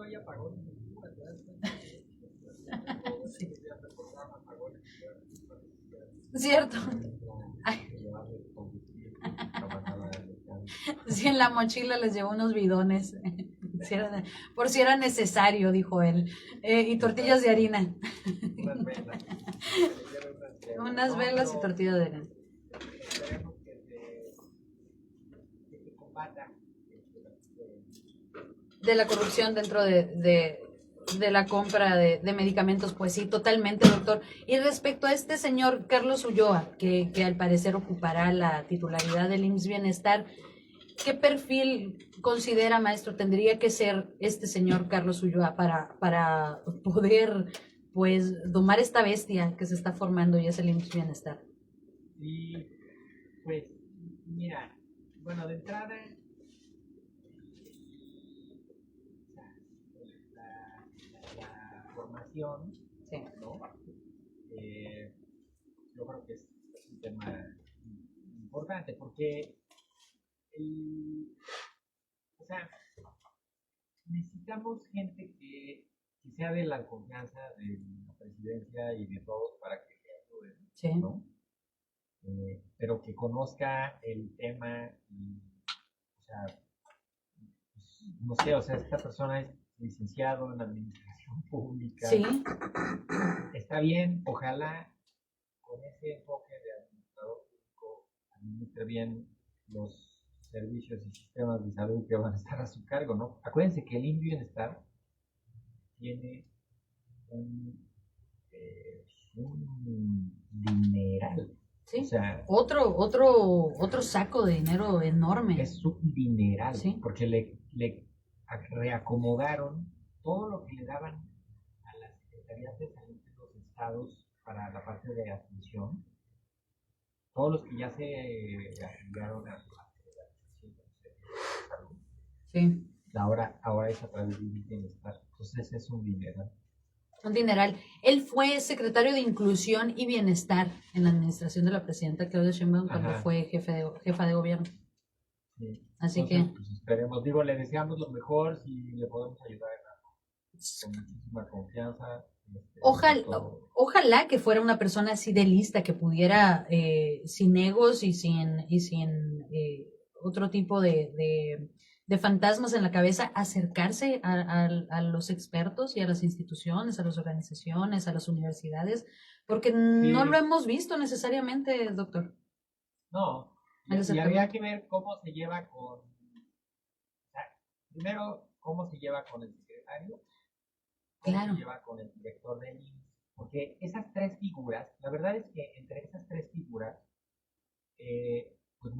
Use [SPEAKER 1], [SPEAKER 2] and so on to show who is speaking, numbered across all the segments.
[SPEAKER 1] hay apagones en Cuba, ¿te das cuenta?
[SPEAKER 2] Sí. Cierto. Ay. Sí, en la mochila les llevó unos bidones. Por si era necesario, dijo él. Y tortillas de harina.
[SPEAKER 1] Unas velas.
[SPEAKER 2] Unas velas y tortillas de harina.
[SPEAKER 1] Esperemos que se combata
[SPEAKER 2] De la corrupción dentro de la compra de medicamentos, pues sí, totalmente, doctor. Y respecto a este señor Carlos Ulloa, que al parecer ocupará la titularidad del IMSS Bienestar, ¿qué perfil considera, maestro, tendría que ser este señor Carlos Ulloa para poder, pues, domar esta bestia que se está formando y es el IMSS Bienestar?
[SPEAKER 1] Y pues, mira, bueno, de entrada, la formación,
[SPEAKER 2] Sí.
[SPEAKER 1] ¿no? Yo creo que es un tema importante porque, o sea, necesitamos gente que sea de la confianza de la presidencia y de todos para que le ayuden,
[SPEAKER 2] Sí.
[SPEAKER 1] ¿no? Pero que conozca el tema y, o sea, pues, no sé, o sea, esta persona es licenciado en administración pública.
[SPEAKER 2] Sí.
[SPEAKER 1] Está bien, ojalá con ese enfoque de administrador público administre bien los servicios y sistemas de salud que van a estar a su cargo, ¿no? Acuérdense que el IMSS Bienestar tiene un dineral.
[SPEAKER 2] Sí.
[SPEAKER 1] O sea,
[SPEAKER 2] otro saco de dinero enorme.
[SPEAKER 1] es un dineral,
[SPEAKER 2] sí.
[SPEAKER 1] Porque le reacomodaron todo lo que le daban a las secretarías de salud de los estados para la parte de atención. Todos los que ya se afiliaron a la Federación de Salud.
[SPEAKER 2] Sí.
[SPEAKER 1] Ahora es a través del bienestar. Entonces es un dineral.
[SPEAKER 2] Un dineral. Él fue secretario de Inclusión y Bienestar en la administración de la presidenta Claudia Sheinbaum cuando fue jefa de gobierno.
[SPEAKER 1] Sí.
[SPEAKER 2] Así
[SPEAKER 1] Entonces,
[SPEAKER 2] que
[SPEAKER 1] pues esperemos, digo, le deseamos lo mejor, si le podemos ayudar en algo, con muchísima confianza.
[SPEAKER 2] Ojalá que fuera una persona así de lista, que pudiera, sin egos y sin otro tipo de fantasmas en la cabeza, acercarse a los expertos y a las instituciones, a las organizaciones, a las universidades, porque no lo hemos visto necesariamente, doctor.
[SPEAKER 1] No, y habría que ver cómo se lleva con, o sea, primero, cómo se lleva con el secretario, cómo se lleva con el director del IMSS, porque esas tres figuras, la verdad es que entre esas tres figuras, pues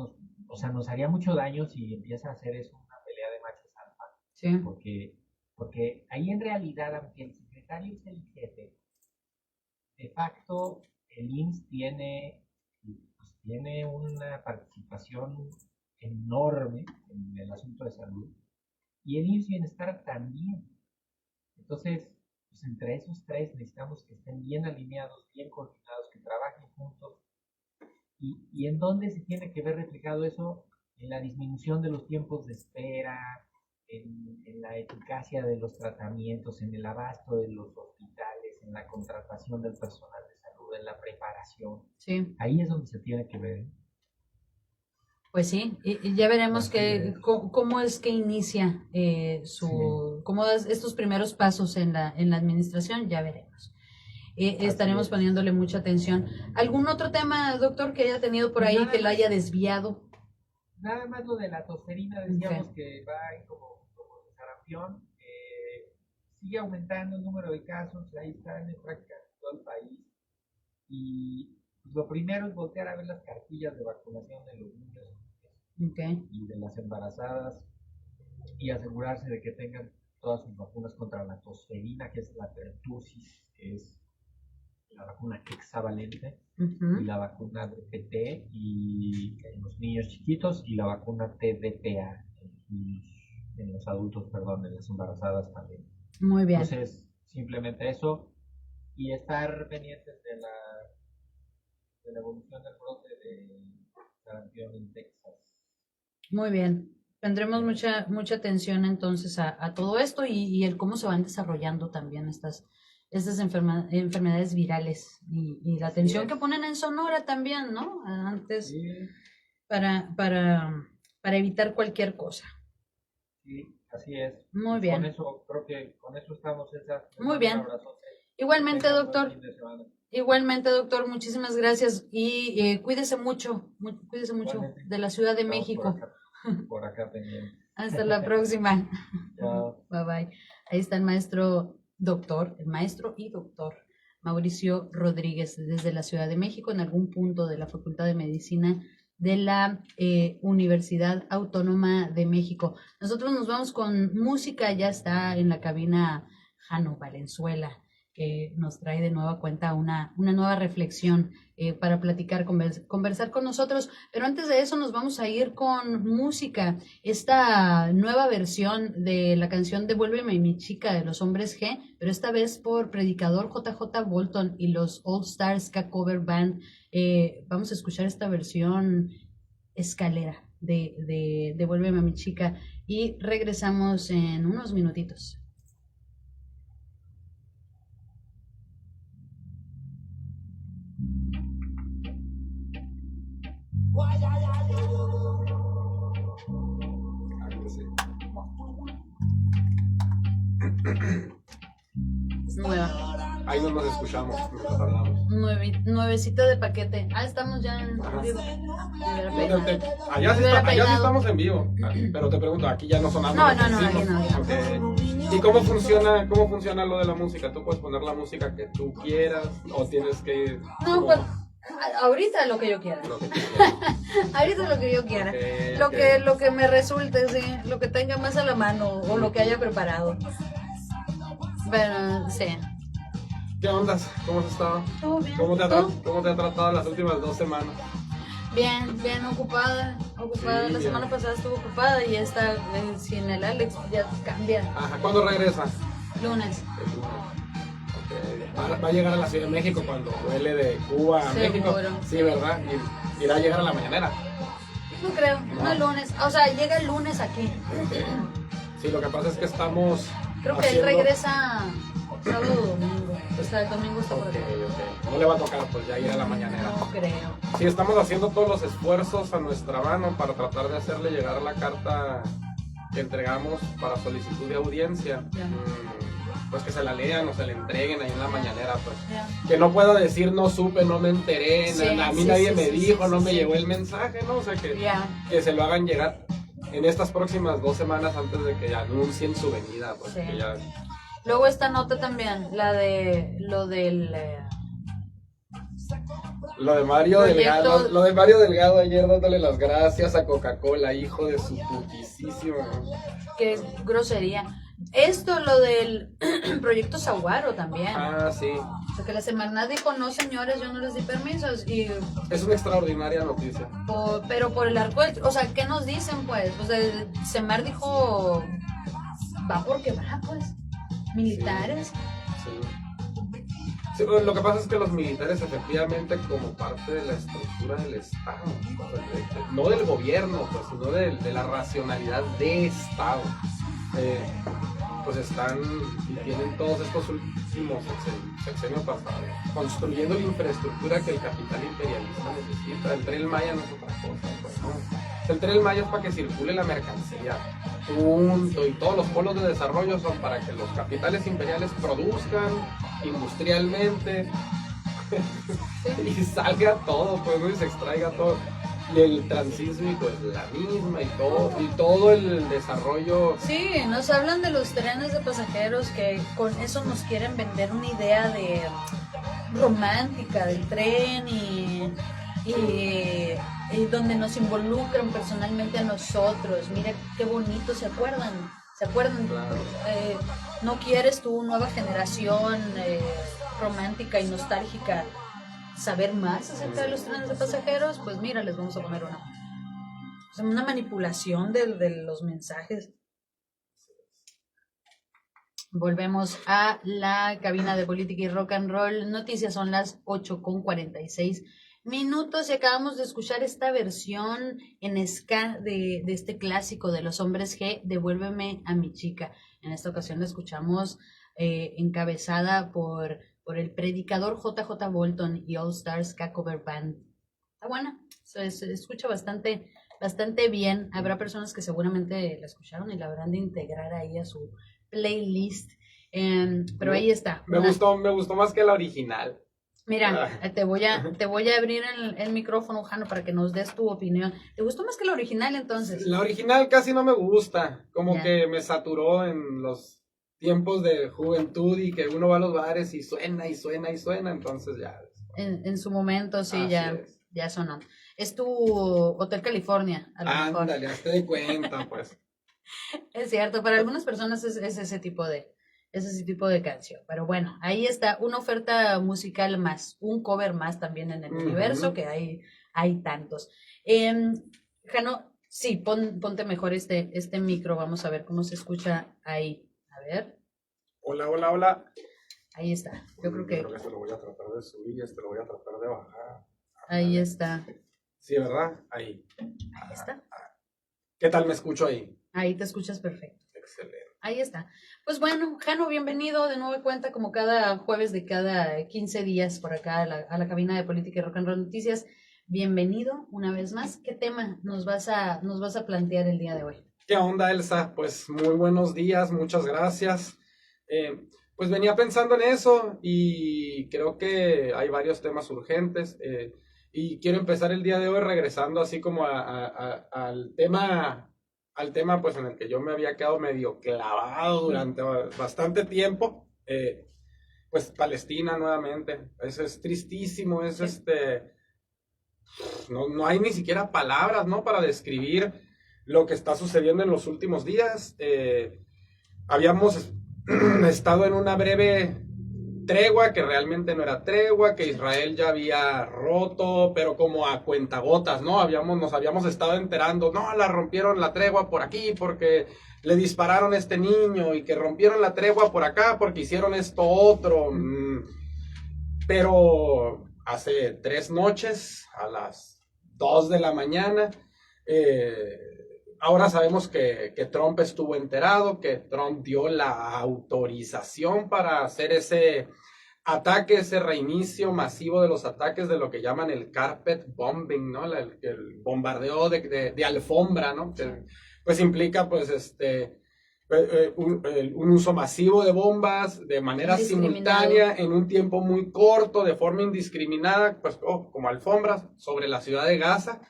[SPEAKER 1] nos haría mucho daño si empieza a hacer eso una pelea de machos alfa.
[SPEAKER 2] Sí.
[SPEAKER 1] Porque ahí en realidad, aunque el secretario es el jefe, de facto el IMSS tiene una participación enorme en el asunto de salud y el IMSS Bienestar también. Entonces, pues entre esos tres necesitamos que estén bien alineados, bien coordinados, que trabajen juntos. ¿Y en dónde se tiene que ver reflejado eso? En la disminución de los tiempos de espera, en la eficacia de los tratamientos, en el abasto de los hospitales, en la contratación del personal de salud, en la preparación.
[SPEAKER 2] Sí.
[SPEAKER 1] Ahí es donde se tiene que ver.
[SPEAKER 2] Pues sí, y ya veremos cómo es que inicia cómo es estos primeros pasos en la administración, ya veremos. Estaremos poniéndole mucha atención. ¿Algún otro tema, doctor, que haya tenido por ahí que lo haya desviado?
[SPEAKER 1] Nada más lo de la tosferina, decíamos que va ahí como sarampión. Sigue aumentando el número de casos, ahí están en prácticamente todo el país. Y pues, lo primero es voltear a ver las cartillas de vacunación de los niños y de las embarazadas y asegurarse de que tengan todas sus vacunas contra la tosferina, que es la pertussis, que es la vacuna hexavalente, y la vacuna DPT y en los niños chiquitos, y la vacuna TDPA en los adultos, en las embarazadas también.
[SPEAKER 2] Muy bien.
[SPEAKER 1] Entonces, simplemente eso, y estar pendientes de la evolución del brote de sarampión en Texas.
[SPEAKER 2] Muy bien. Tendremos mucha atención entonces a todo esto y el cómo se van desarrollando también estas enfermedades virales y la atención que ponen en Sonora también, ¿no? Antes
[SPEAKER 1] Sí,
[SPEAKER 2] para, para, para evitar cualquier cosa.
[SPEAKER 1] sí, así es.
[SPEAKER 2] Muy
[SPEAKER 1] Con
[SPEAKER 2] bien.
[SPEAKER 1] eso, creo que con eso estamos, César. Les
[SPEAKER 2] Muy
[SPEAKER 1] mando
[SPEAKER 2] bien.
[SPEAKER 1] un abrazote.
[SPEAKER 2] Igualmente,
[SPEAKER 1] Que tengan buen
[SPEAKER 2] doctor.
[SPEAKER 1] fin de semana.
[SPEAKER 2] Igualmente, doctor, muchísimas gracias y cuídese mucho
[SPEAKER 1] Igualmente,
[SPEAKER 2] de la Ciudad de
[SPEAKER 1] estamos
[SPEAKER 2] México.
[SPEAKER 1] por acá pendientes.
[SPEAKER 2] Hasta la próxima.
[SPEAKER 1] Chao.
[SPEAKER 2] Bye bye. Ahí está el maestro y doctor Mauricio Rodríguez desde la Ciudad de México, en algún punto de la Facultad de Medicina de la Universidad Autónoma de México. Nosotros nos vamos con música, ya está en la cabina Jano Valenzuela, que nos trae de nueva cuenta una nueva reflexión para platicar, conversar con nosotros. Pero antes de eso nos vamos a ir con música. Esta nueva versión de la canción Devuélveme mi chica de los Hombres G, pero esta vez por Predicador JJ Bolton y los All Stars Ska Cover Band. Vamos a escuchar esta versión escalera de Devuélveme a mi chica y regresamos en unos minutitos. Nueva.
[SPEAKER 3] Ahí no nos escuchamos, nos hablamos.
[SPEAKER 2] Nuevecita de paquete. Estamos ya en vivo.
[SPEAKER 3] Allá sí estamos en vivo. Pero te pregunto, aquí ya no sonamos.
[SPEAKER 2] No, aquí no.
[SPEAKER 3] Okay. ¿Y cómo funciona lo de la música? ¿Tú puedes poner la música que tú quieras o tienes que
[SPEAKER 2] No, pues ahorita lo que yo quiera.
[SPEAKER 3] Lo que tú quieras.
[SPEAKER 2] Ahorita lo que yo quiera.
[SPEAKER 3] Okay.
[SPEAKER 2] Lo que me resulte, sí, lo que tenga más a la mano o lo que haya preparado. Bueno, sí.
[SPEAKER 3] ¿Qué ondas? ¿Cómo has estado?
[SPEAKER 2] ¿Todo bien?
[SPEAKER 3] ¿Cómo te ha tratado las últimas 2 semanas?
[SPEAKER 2] Bien ocupada.
[SPEAKER 3] Sí,
[SPEAKER 2] la semana pasada estuve ocupada y esta sin el Alex ya cambia.
[SPEAKER 3] Ajá, ¿cuándo regresa?
[SPEAKER 2] Lunes.
[SPEAKER 3] Okay. Va a llegar a la Ciudad de México cuando vuele de Cuba a
[SPEAKER 2] Seguro.
[SPEAKER 3] México. Sí, ¿verdad? Y irá a llegar a la mañanera.
[SPEAKER 2] No creo, no el lunes. O sea, llega el lunes aquí.
[SPEAKER 3] Sí, lo que pasa es que estamos
[SPEAKER 2] Creo que él regresa sábado o domingo. O sea, el domingo está por aquí.
[SPEAKER 3] Okay. No le va a tocar pues ya ir a la mañanera.
[SPEAKER 2] No creo.
[SPEAKER 3] Sí, estamos haciendo todos los esfuerzos a nuestra mano para tratar de hacerle llegar la carta que entregamos para solicitud de audiencia. Pues que se la lean o se la entreguen ahí en la mañanera, pues. Que no pueda decir no supe, no me enteré, a mí nadie me dijo, no me llegó el mensaje, ¿no? O sea, que se lo hagan llegar en estas próximas 2 semanas antes de que anuncien su venida, pues. Que ya...
[SPEAKER 2] Luego esta nota también, lo de
[SPEAKER 3] Mario Delgado, ayer dándole las gracias a Coca-Cola, hijo de su putisísimo.
[SPEAKER 2] Qué grosería. Esto, lo del proyecto Saguaro también.
[SPEAKER 3] Sí.
[SPEAKER 2] Porque la Semarnat dijo, no señores, yo no les di permisos. Y
[SPEAKER 3] es una extraordinaria noticia.
[SPEAKER 2] Pero por el arco, o sea, ¿qué nos dicen pues? O sea, Semar dijo, va porque va pues. Militares.
[SPEAKER 3] Sí, lo que pasa es que los militares efectivamente como parte de la estructura del Estado, no del gobierno, pues, sino de la racionalidad de Estado, pues están y tienen todos estos últimos sexenios pasados construyendo la infraestructura que el capital imperialista necesita. El Tren Maya no es otra cosa, pues, ¿no? El Tren Maya es para que circule la mercancía, punto, y todos los polos de desarrollo son para que los capitales imperiales produzcan industrialmente y salga todo, pues, ¿no? Y se extraiga todo. Y el transísmico es la misma y todo el desarrollo.
[SPEAKER 2] Sí, nos hablan de los trenes de pasajeros que con eso nos quieren vender una idea de romántica del tren y donde nos involucran personalmente a nosotros. Mira qué bonito, ¿se acuerdan?
[SPEAKER 3] Claro.
[SPEAKER 2] ¿No quieres tú, nueva generación romántica y nostálgica, saber más acerca de los trenes de pasajeros? Pues mira, les vamos a poner una manipulación de los mensajes. Volvemos a la cabina de política y rock and roll. Noticias, son las 8:46 minutos y acabamos de escuchar esta versión en ska de este clásico de los hombres G, Devuélveme a mi chica. En esta ocasión la escuchamos encabezada por el predicador JJ Bolton y All Stars Ska Cover Band. Está buena, se escucha bastante bien. Habrá personas que seguramente la escucharon y la habrán de integrar ahí a su playlist. Pero ahí está.
[SPEAKER 3] Me gustó más que la original.
[SPEAKER 2] Mira, te voy a abrir el micrófono, Jano, para que nos des tu opinión. ¿Te gustó más que la original entonces?
[SPEAKER 3] La original casi no me gusta, como que me saturó en los tiempos de juventud y que uno va a los bares y suena y suena y suena, entonces ya.
[SPEAKER 2] En su momento sí, ya sonó. Es tu Hotel California, a lo mejor.
[SPEAKER 3] Ándale, hazte de cuenta, pues.
[SPEAKER 2] Es cierto, para algunas personas es ese tipo de canción. Pero bueno, ahí está una oferta musical más, un cover más también en el universo, que hay tantos. Jano, sí, ponte mejor este micro, vamos a ver cómo se escucha ahí. A ver.
[SPEAKER 3] Hola.
[SPEAKER 2] Ahí está. Yo creo que
[SPEAKER 3] este lo voy a tratar de subir y este lo voy a tratar de bajar.
[SPEAKER 2] Ahí está.
[SPEAKER 3] Sí, ¿verdad? Ahí
[SPEAKER 2] está.
[SPEAKER 3] ¿Qué tal me escucho ahí?
[SPEAKER 2] Ahí te escuchas perfecto.
[SPEAKER 3] Excelente.
[SPEAKER 2] Ahí está. Pues bueno, Jano, bienvenido de nueva cuenta, como cada jueves de cada 15 días por acá a la cabina de Política y Rock and Roll Noticias. Bienvenido una vez más. ¿Qué tema nos vas a plantear el día de hoy?
[SPEAKER 3] ¿Qué onda, Elsa? Pues muy buenos días, muchas gracias. Pues venía pensando en eso y creo que hay varios temas urgentes y quiero empezar el día de hoy regresando así como al tema pues en el que yo me había quedado medio clavado durante bastante tiempo, pues Palestina nuevamente. Eso es tristísimo, es no hay ni siquiera palabras, ¿no?, para describir lo que está sucediendo en los últimos días. Habíamos estado en una breve tregua que realmente no era tregua, que Israel ya había roto, pero como a cuentagotas, ¿no? Nos habíamos estado enterando, no, la rompieron la tregua por aquí porque le dispararon a este niño, y que rompieron la tregua por acá porque hicieron esto otro. Pero hace 3 noches, a las 2 de la mañana, ahora sabemos que Trump estuvo enterado, que Trump dio la autorización para hacer ese ataque, ese reinicio masivo de los ataques de lo que llaman el carpet bombing, ¿no? El bombardeo de alfombra, ¿no? Que, pues implica pues un uso masivo de bombas de manera simultánea en un tiempo muy corto, de forma indiscriminada, pues como alfombras sobre la ciudad de Gaza.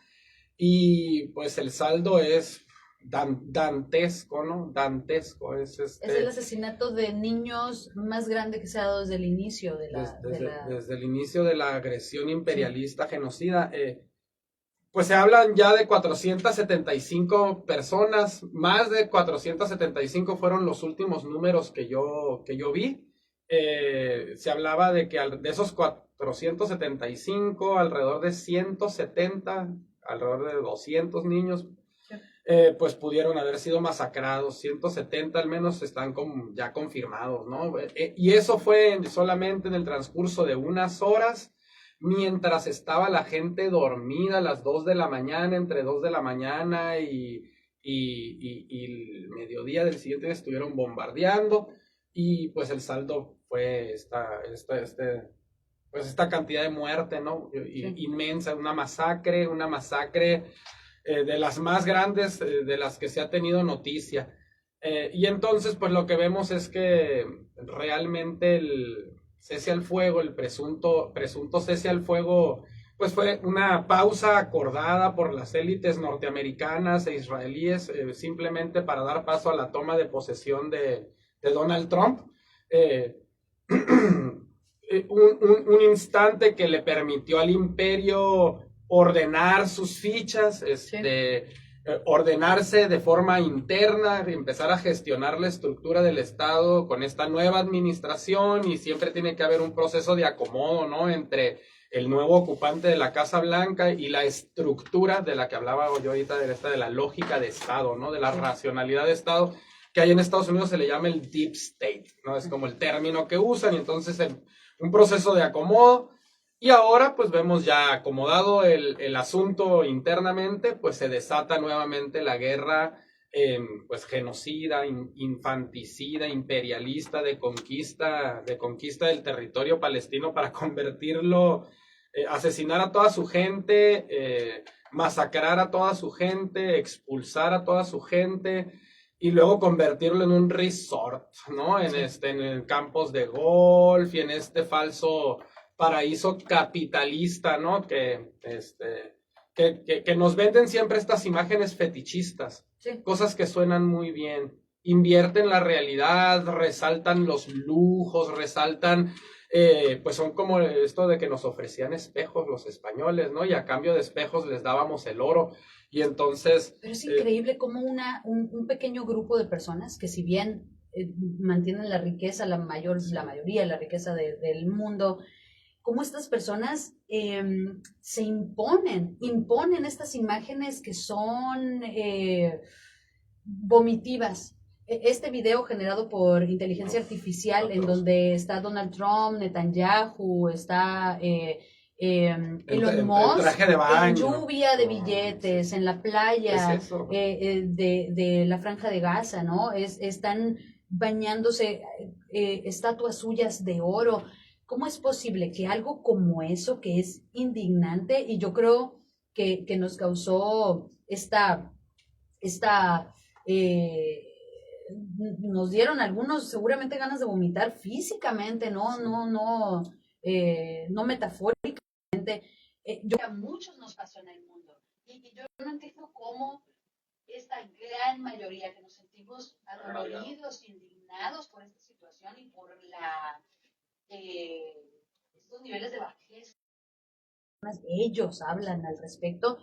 [SPEAKER 3] Y pues el saldo es dantesco, ¿no? Dantesco. Es
[SPEAKER 2] el asesinato de niños más grande que se ha dado desde el inicio
[SPEAKER 3] desde el inicio de la agresión imperialista, genocida. Pues se hablan ya de 475 personas, más de 475 fueron los últimos números que yo vi. Se hablaba de que de esos 475, alrededor de 170, alrededor de 200 niños, pues pudieron haber sido masacrados. 170 al menos están ya confirmados, ¿no? Y eso fue solamente en el transcurso de unas horas, mientras estaba la gente dormida a las 2 de la mañana, entre 2 de la mañana y el mediodía del siguiente día estuvieron bombardeando, y pues el saldo fue pues esta cantidad de muerte, ¿no? Inmensa, una masacre de las más grandes de las que se ha tenido noticia. Y entonces pues lo que vemos es que realmente el cese al fuego, el presunto cese al fuego, pues fue una pausa acordada por las élites norteamericanas e israelíes, simplemente para dar paso a la toma de posesión de Donald Trump. Un instante que le permitió al imperio ordenar sus fichas, ordenarse de forma interna, empezar a gestionar la estructura del Estado con esta nueva administración, y siempre tiene que haber un proceso de acomodo, ¿no?, entre el nuevo ocupante de la Casa Blanca y la estructura de la que hablaba yo ahorita, de la lógica de Estado, ¿no?, de la racionalidad de Estado, que hay en Estados Unidos se le llama el Deep State, ¿no? Es como el término que usan, y entonces un proceso de acomodo. Y ahora pues vemos ya acomodado el asunto internamente, pues se desata nuevamente la guerra pues genocida, infanticida, imperialista de conquista del territorio palestino para convertirlo, asesinar a toda su gente, masacrar a toda su gente, expulsar a toda su gente y luego convertirlo en un resort, ¿no? En campos de golf y en este falso paraíso capitalista, ¿no? Que nos venden siempre estas imágenes fetichistas,
[SPEAKER 2] Sí.
[SPEAKER 3] cosas que suenan muy bien, invierten la realidad, resaltan los lujos, resaltan, pues son como esto de que nos ofrecían espejos los españoles, ¿no? Y a cambio de espejos les dábamos el oro. Y entonces...
[SPEAKER 2] Pero es increíble cómo un pequeño grupo de personas que si bien mantienen la riqueza, la mayoría de la riqueza del mundo, cómo estas personas se imponen estas imágenes que son vomitivas. Este video generado por inteligencia artificial en donde está Donald Trump, Netanyahu, está Elon Musk,
[SPEAKER 3] traje de baño,
[SPEAKER 2] en lluvia de billetes, en la playa
[SPEAKER 3] es eso.
[SPEAKER 2] de la Franja de Gaza, ¿no? Están bañándose estatuas suyas de oro. ¿Cómo es posible que algo como eso, que es indignante, y yo creo que nos causó nos dieron algunos seguramente ganas de vomitar físicamente, no metafóricamente. Yo a muchos nos pasó en el mundo. Y yo no entiendo cómo esta gran mayoría que nos sentimos adoloridos, indignados por esta situación y por estos niveles de bajeza, ellos hablan al respecto,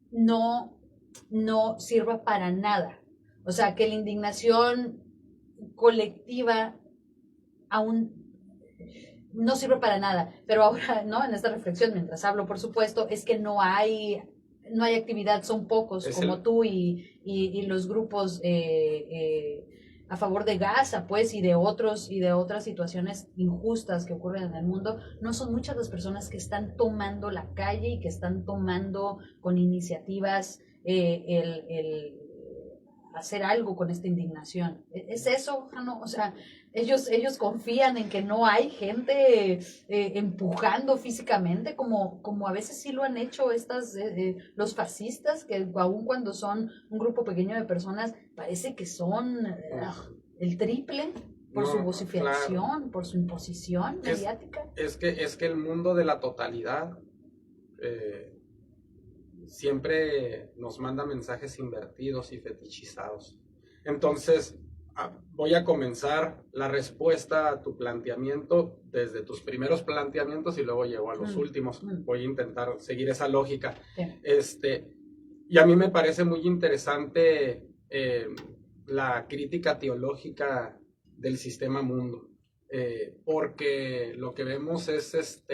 [SPEAKER 2] no sirva para nada. O sea, que la indignación colectiva aún no sirve para nada. Pero ahora, ¿no? En esta reflexión, mientras hablo, por supuesto, es que no hay actividad, son pocos como tú y los grupos a favor de Gaza, pues, y de otras situaciones injustas que ocurren en el mundo. No son muchas las personas que están tomando la calle y que están tomando con iniciativas el hacer algo con esta indignación. ¿Es eso, Jano? O sea, ellos confían en que no hay gente empujando físicamente como a veces sí lo han hecho los fascistas, que aun cuando son un grupo pequeño de personas, parece que son el triple por su vociferación, claro, por su imposición mediática.
[SPEAKER 3] Es que el mundo de la totalidad siempre nos manda mensajes invertidos y fetichizados. Entonces, voy a comenzar la respuesta a tu planteamiento desde tus primeros planteamientos y luego llego a los últimos. Voy a intentar seguir esa lógica. Sí. Y a mí me parece muy interesante la crítica teológica del sistema mundo, porque lo que vemos es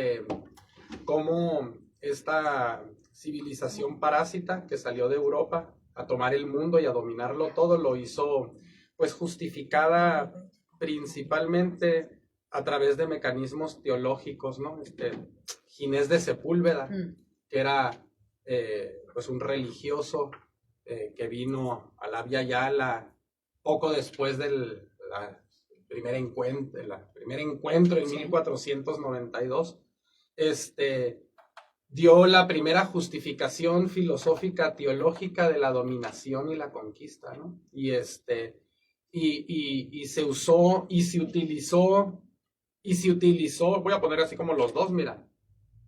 [SPEAKER 3] cómo esta civilización parásita que salió de Europa a tomar el mundo y a dominarlo todo, lo hizo pues justificada principalmente a través de mecanismos teológicos, ¿no? Ginés de Sepúlveda, que era pues un religioso que vino a la Via Yala poco después del primer encuentro en 1492, dio la primera justificación filosófica teológica de la dominación y la conquista, ¿no? Y se usó y se utilizó, voy a poner así como los dos, mira,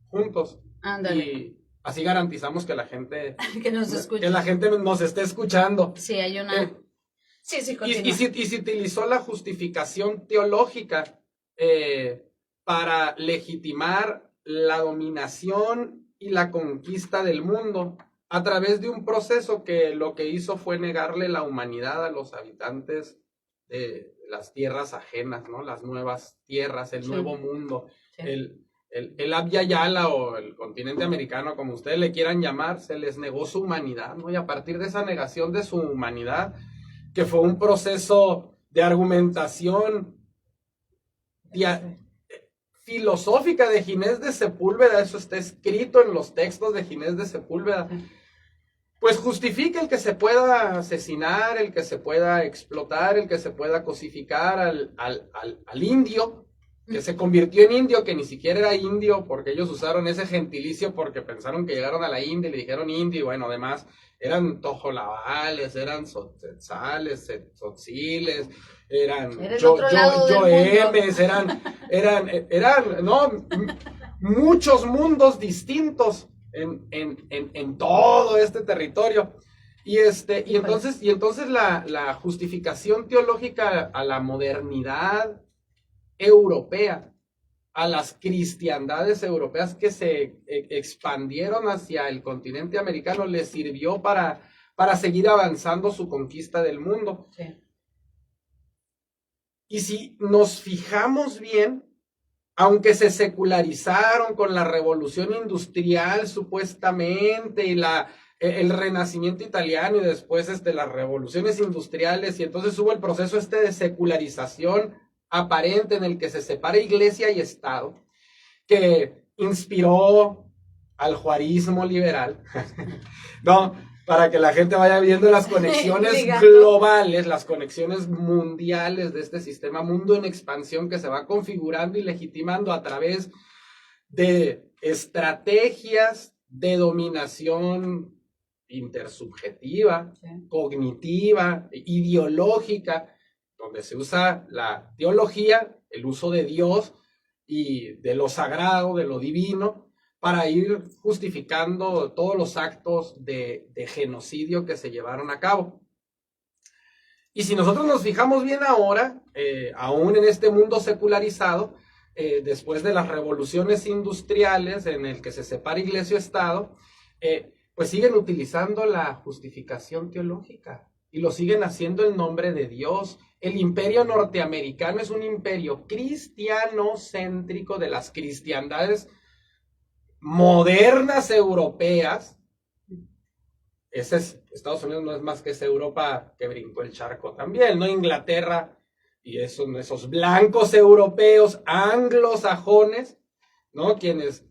[SPEAKER 3] juntos.
[SPEAKER 2] Ándale.
[SPEAKER 3] Y así garantizamos que la gente
[SPEAKER 2] que nos
[SPEAKER 3] esté escuchando.
[SPEAKER 2] Sí, hay una... Sí, continúa.
[SPEAKER 3] Y se utilizó la justificación teológica para legitimar la dominación y la conquista del mundo a través de un proceso que lo que hizo fue negarle la humanidad a los habitantes de las tierras ajenas, ¿no? Las nuevas tierras, el nuevo mundo, el Abya Yala o el continente americano, como ustedes le quieran llamar, se les negó su humanidad, ¿no? Y a partir de esa negación de su humanidad, que fue un proceso de argumentación filosófica de Ginés de Sepúlveda, eso está escrito en los textos de Ginés de Sepúlveda, pues justifica el que se pueda asesinar, el que se pueda explotar, el que se pueda cosificar al indio, que se convirtió en indio, que ni siquiera era indio, porque ellos usaron ese gentilicio porque pensaron que llegaron a la India y le dijeron indio, y bueno, además eran tojolabales, eran tzotzales, tzotziles, eran yoemes, eran no, muchos mundos distintos en todo este territorio. Y entonces la justificación teológica a la modernidad europea, a las cristiandades europeas que se expandieron hacia el continente americano, les sirvió para seguir avanzando su conquista del mundo.
[SPEAKER 2] Sí.
[SPEAKER 3] Y si nos fijamos bien, aunque se secularizaron con la revolución industrial supuestamente y el renacimiento italiano y después las revoluciones industriales, y entonces hubo el proceso de secularización aparente en el que se separa iglesia y Estado, que inspiró al juarismo liberal, ¿no? Para que la gente vaya viendo las conexiones globales, las conexiones mundiales de este sistema mundo en expansión que se va configurando y legitimando a través de estrategias de dominación intersubjetiva, sí, cognitiva, ideológica, donde se usa la teología, el uso de Dios y de lo sagrado, de lo divino, para ir justificando todos los actos de genocidio que se llevaron a cabo. Y si nosotros nos fijamos bien ahora, aún en este mundo secularizado, después de las revoluciones industriales en el que se separa iglesia y Estado, pues siguen utilizando la justificación teológica y lo siguen haciendo en nombre de Dios. El imperio norteamericano es un imperio cristianocéntrico de las cristiandades modernas europeas. Estados Unidos no es más que esa Europa que brincó el charco también, ¿no? Inglaterra y esos blancos europeos anglosajones, ¿no? Quienes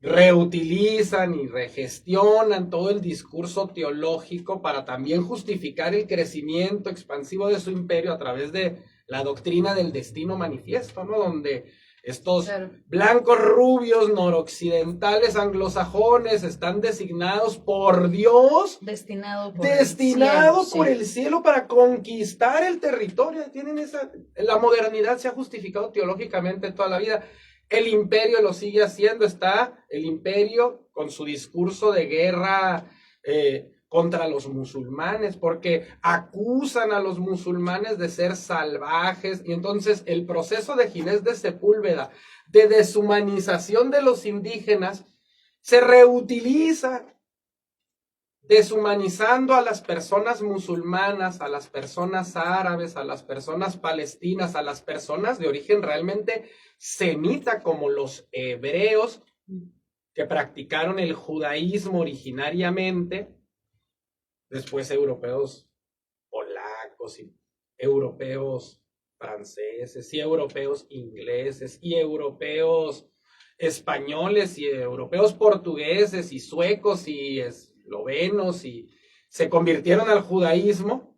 [SPEAKER 3] reutilizan y regestionan todo el discurso teológico para también justificar el crecimiento expansivo de su imperio a través de la doctrina del destino manifiesto, ¿no? Donde estos blancos rubios noroccidentales anglosajones están designados por Dios, destinado por el cielo para conquistar el territorio. La modernidad se ha justificado teológicamente toda la vida. El imperio lo sigue haciendo, está el imperio con su discurso de guerra contra los musulmanes, porque acusan a los musulmanes de ser salvajes, y entonces el proceso de Ginés de Sepúlveda, de deshumanización de los indígenas, se reutiliza, deshumanizando a las personas musulmanas, a las personas árabes, a las personas palestinas, a las personas de origen realmente semita, como los hebreos, que practicaron el judaísmo originariamente, después europeos polacos y europeos franceses y europeos ingleses y europeos españoles y europeos portugueses y suecos y eslovenos, y se convirtieron al judaísmo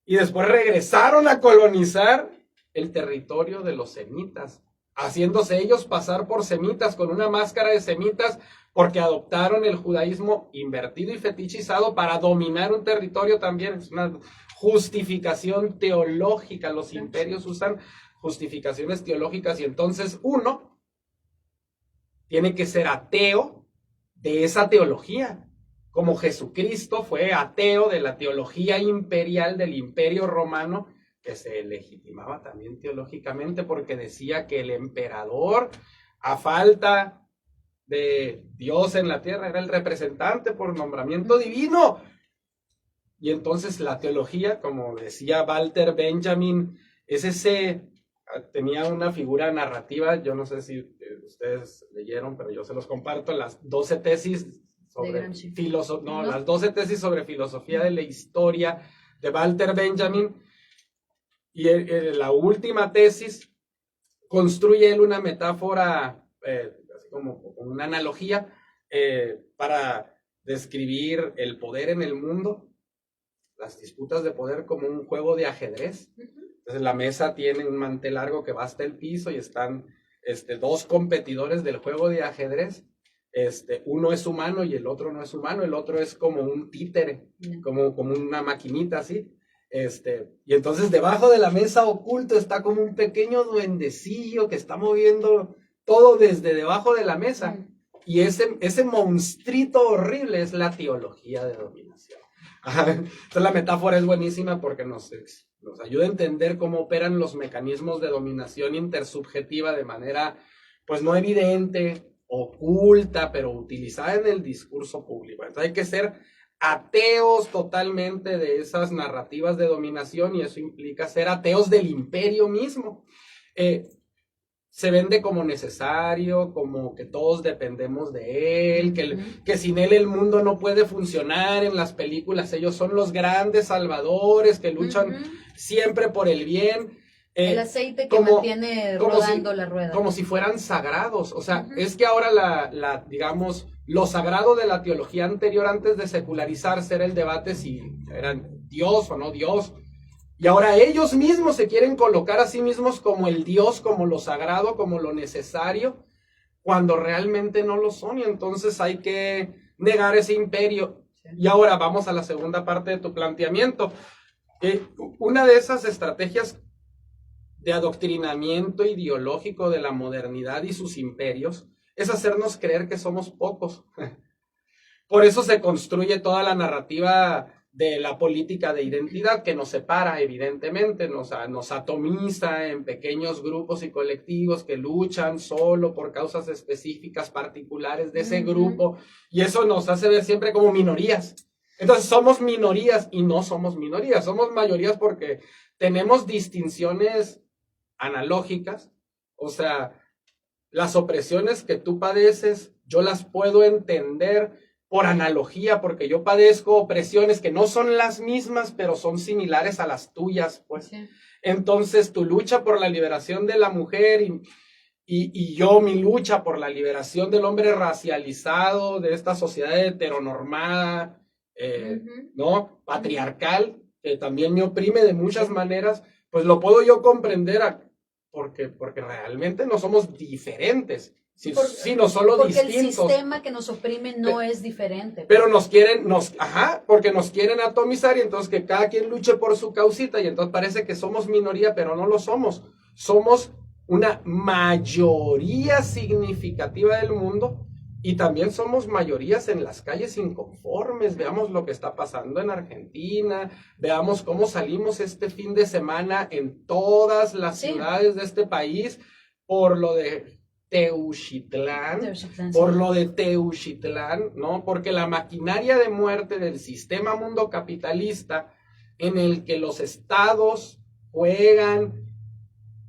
[SPEAKER 3] y después regresaron a colonizar el territorio de los semitas, haciéndose ellos pasar por semitas con una máscara de semitas, porque adoptaron el judaísmo invertido y fetichizado para dominar un territorio también. Es una justificación teológica. Los imperios usan justificaciones teológicas, y entonces uno tiene que ser ateo de esa teología, como Jesucristo fue ateo de la teología imperial del Imperio Romano, que se legitimaba también teológicamente, porque decía que el emperador, a falta de Dios en la tierra, era el representante por nombramiento divino. Y entonces la teología, como decía Walter Benjamin, tenía una figura narrativa. Yo no sé si ustedes leyeron, pero yo se los comparto, las 12 tesis sobre las 12 tesis sobre filosofía de la historia de Walter Benjamin. Y la última tesis construye él una metáfora, así como una analogía, para describir el poder en el mundo, las disputas de poder como un juego de ajedrez. Entonces la mesa tiene un mantel largo que va hasta el piso y están dos competidores del juego de ajedrez. Uno es humano y el otro no es humano, el otro es como un títere, como una maquinita así. Y entonces debajo de la mesa oculto está como un pequeño duendecillo que está moviendo todo desde debajo de la mesa. Y ese monstruito horrible es la teología de dominación. Entonces la metáfora es buenísima porque nos ayuda a entender cómo operan los mecanismos de dominación intersubjetiva de manera, pues no evidente, oculta, pero utilizada en el discurso público. Entonces hay que ser ateos totalmente de esas narrativas de dominación, y eso implica ser ateos del imperio mismo. Se vende como necesario, como que todos dependemos de él, que sin él el mundo no puede funcionar. En las películas ellos son los grandes salvadores que luchan siempre por el bien.
[SPEAKER 2] El aceite que mantiene rodando la rueda. Como
[SPEAKER 3] si fueran sagrados. O sea, es que ahora digamos, lo sagrado de la teología anterior, antes de secularizarse, era el debate si eran Dios o no Dios. Y ahora ellos mismos se quieren colocar a sí mismos como el Dios, como lo sagrado, como lo necesario, cuando realmente no lo son. Y entonces hay que negar ese imperio. Sí. Y ahora vamos a la segunda parte de tu planteamiento. Una de esas estrategias de adoctrinamiento ideológico de la modernidad y sus imperios es hacernos creer que somos pocos. Por eso se construye toda la narrativa de la política de identidad, que nos separa, evidentemente, nos atomiza en pequeños grupos y colectivos que luchan solo por causas específicas particulares de ese grupo, y eso nos hace ver siempre como minorías. Entonces somos minorías y no somos minorías, somos mayorías porque tenemos distinciones analógicas. O sea, las opresiones que tú padeces, yo las puedo entender por analogía, porque yo padezco opresiones que no son las mismas, pero son similares a las tuyas, pues. Sí. Entonces, tu lucha por la liberación de la mujer y yo, mi lucha por la liberación del hombre racializado, de esta sociedad heteronormada, ¿no? Patriarcal, que también me oprime de muchas maneras, pues lo puedo yo comprender porque realmente no somos diferentes. Sino solo
[SPEAKER 2] porque
[SPEAKER 3] distintos.
[SPEAKER 2] Porque el sistema que nos oprime no es diferente.
[SPEAKER 3] Pero porque nos quieren atomizar, y entonces que cada quien luche por su causita, y entonces parece que somos minoría, pero no lo somos. Somos una mayoría significativa del mundo, y también somos mayorías en las calles inconformes. Veamos lo que está pasando en Argentina, veamos cómo salimos este fin de semana en todas las ciudades de este país por lo de Teuchitlán, por lo de Teuchitlán, ¿no? Porque la maquinaria de muerte del sistema mundo capitalista, en el que los estados juegan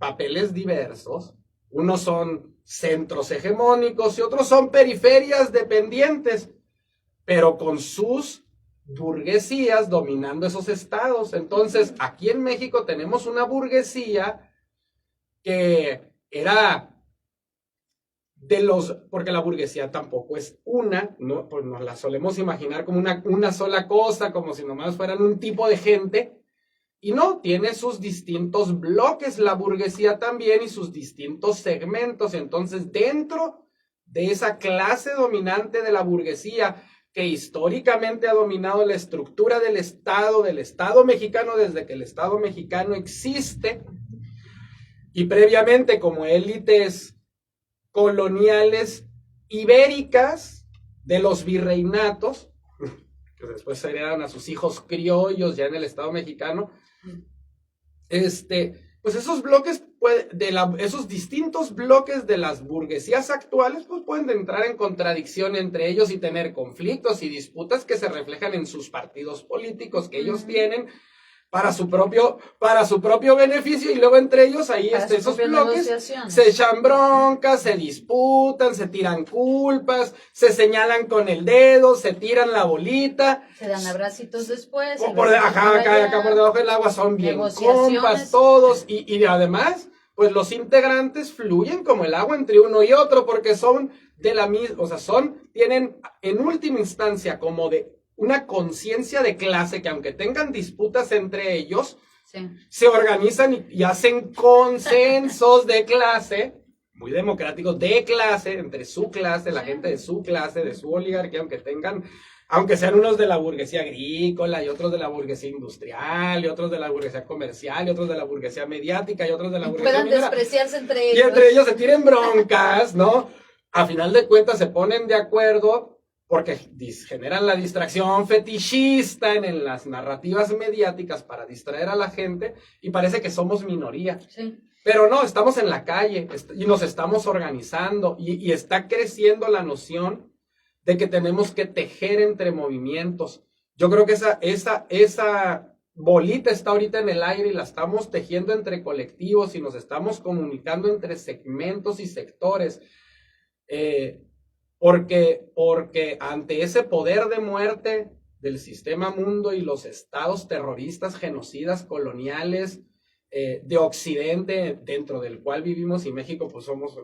[SPEAKER 3] papeles diversos, unos son centros hegemónicos y otros son periferias dependientes, pero con sus burguesías dominando esos estados. Entonces, aquí en México tenemos una burguesía que era porque la burguesía tampoco es ¿no? Pues nos la solemos imaginar como una sola cosa, como si nomás fueran un tipo de gente, y no, tiene sus distintos bloques la burguesía también, y sus distintos segmentos. Entonces, dentro de esa clase dominante de la burguesía, que históricamente ha dominado la estructura del Estado mexicano, desde que el Estado mexicano existe, y previamente como élites coloniales ibéricas de los virreinatos, que después se heredaron a sus hijos criollos ya en el Estado mexicano, pues esos bloques, esos distintos bloques de las burguesías actuales, pues pueden entrar en contradicción entre ellos y tener conflictos y disputas que se reflejan en sus partidos políticos que ellos tienen, para su propio beneficio, y luego entre ellos ahí esos bloques se echan broncas, se disputan, se tiran culpas, se señalan con el dedo, se tiran la bolita,
[SPEAKER 2] se dan abracitos después,
[SPEAKER 3] acá por debajo del agua son bien compas todos, y además pues los integrantes fluyen como el agua entre uno y otro, porque son de la misma, o sea, tienen en última instancia como de una conciencia de clase, que aunque tengan disputas entre ellos, sí, se organizan y hacen consensos de clase, muy democráticos, de clase, entre su clase, la gente de su clase, de su oligarquía, aunque sean unos de la burguesía agrícola y otros de la burguesía industrial y otros de la burguesía comercial y otros de la burguesía mediática y otros de la burguesía
[SPEAKER 2] puedan
[SPEAKER 3] minera,
[SPEAKER 2] despreciarse entre ellos.
[SPEAKER 3] y entre ellos se tiren broncas, ¿no? A final de cuentas se ponen de acuerdo porque generan la distracción fetichista en las narrativas mediáticas para distraer a la gente y parece que somos minoría.
[SPEAKER 2] Sí.
[SPEAKER 3] Pero no, estamos en la calle y nos estamos organizando y está creciendo la noción de que tenemos que tejer entre movimientos. Yo creo que esa bolita está ahorita en el aire y la estamos tejiendo entre colectivos y nos estamos comunicando entre segmentos y sectores. Porque ante ese poder de muerte del sistema mundo y los estados terroristas, genocidas, coloniales, de Occidente, dentro del cual vivimos, y México pues somos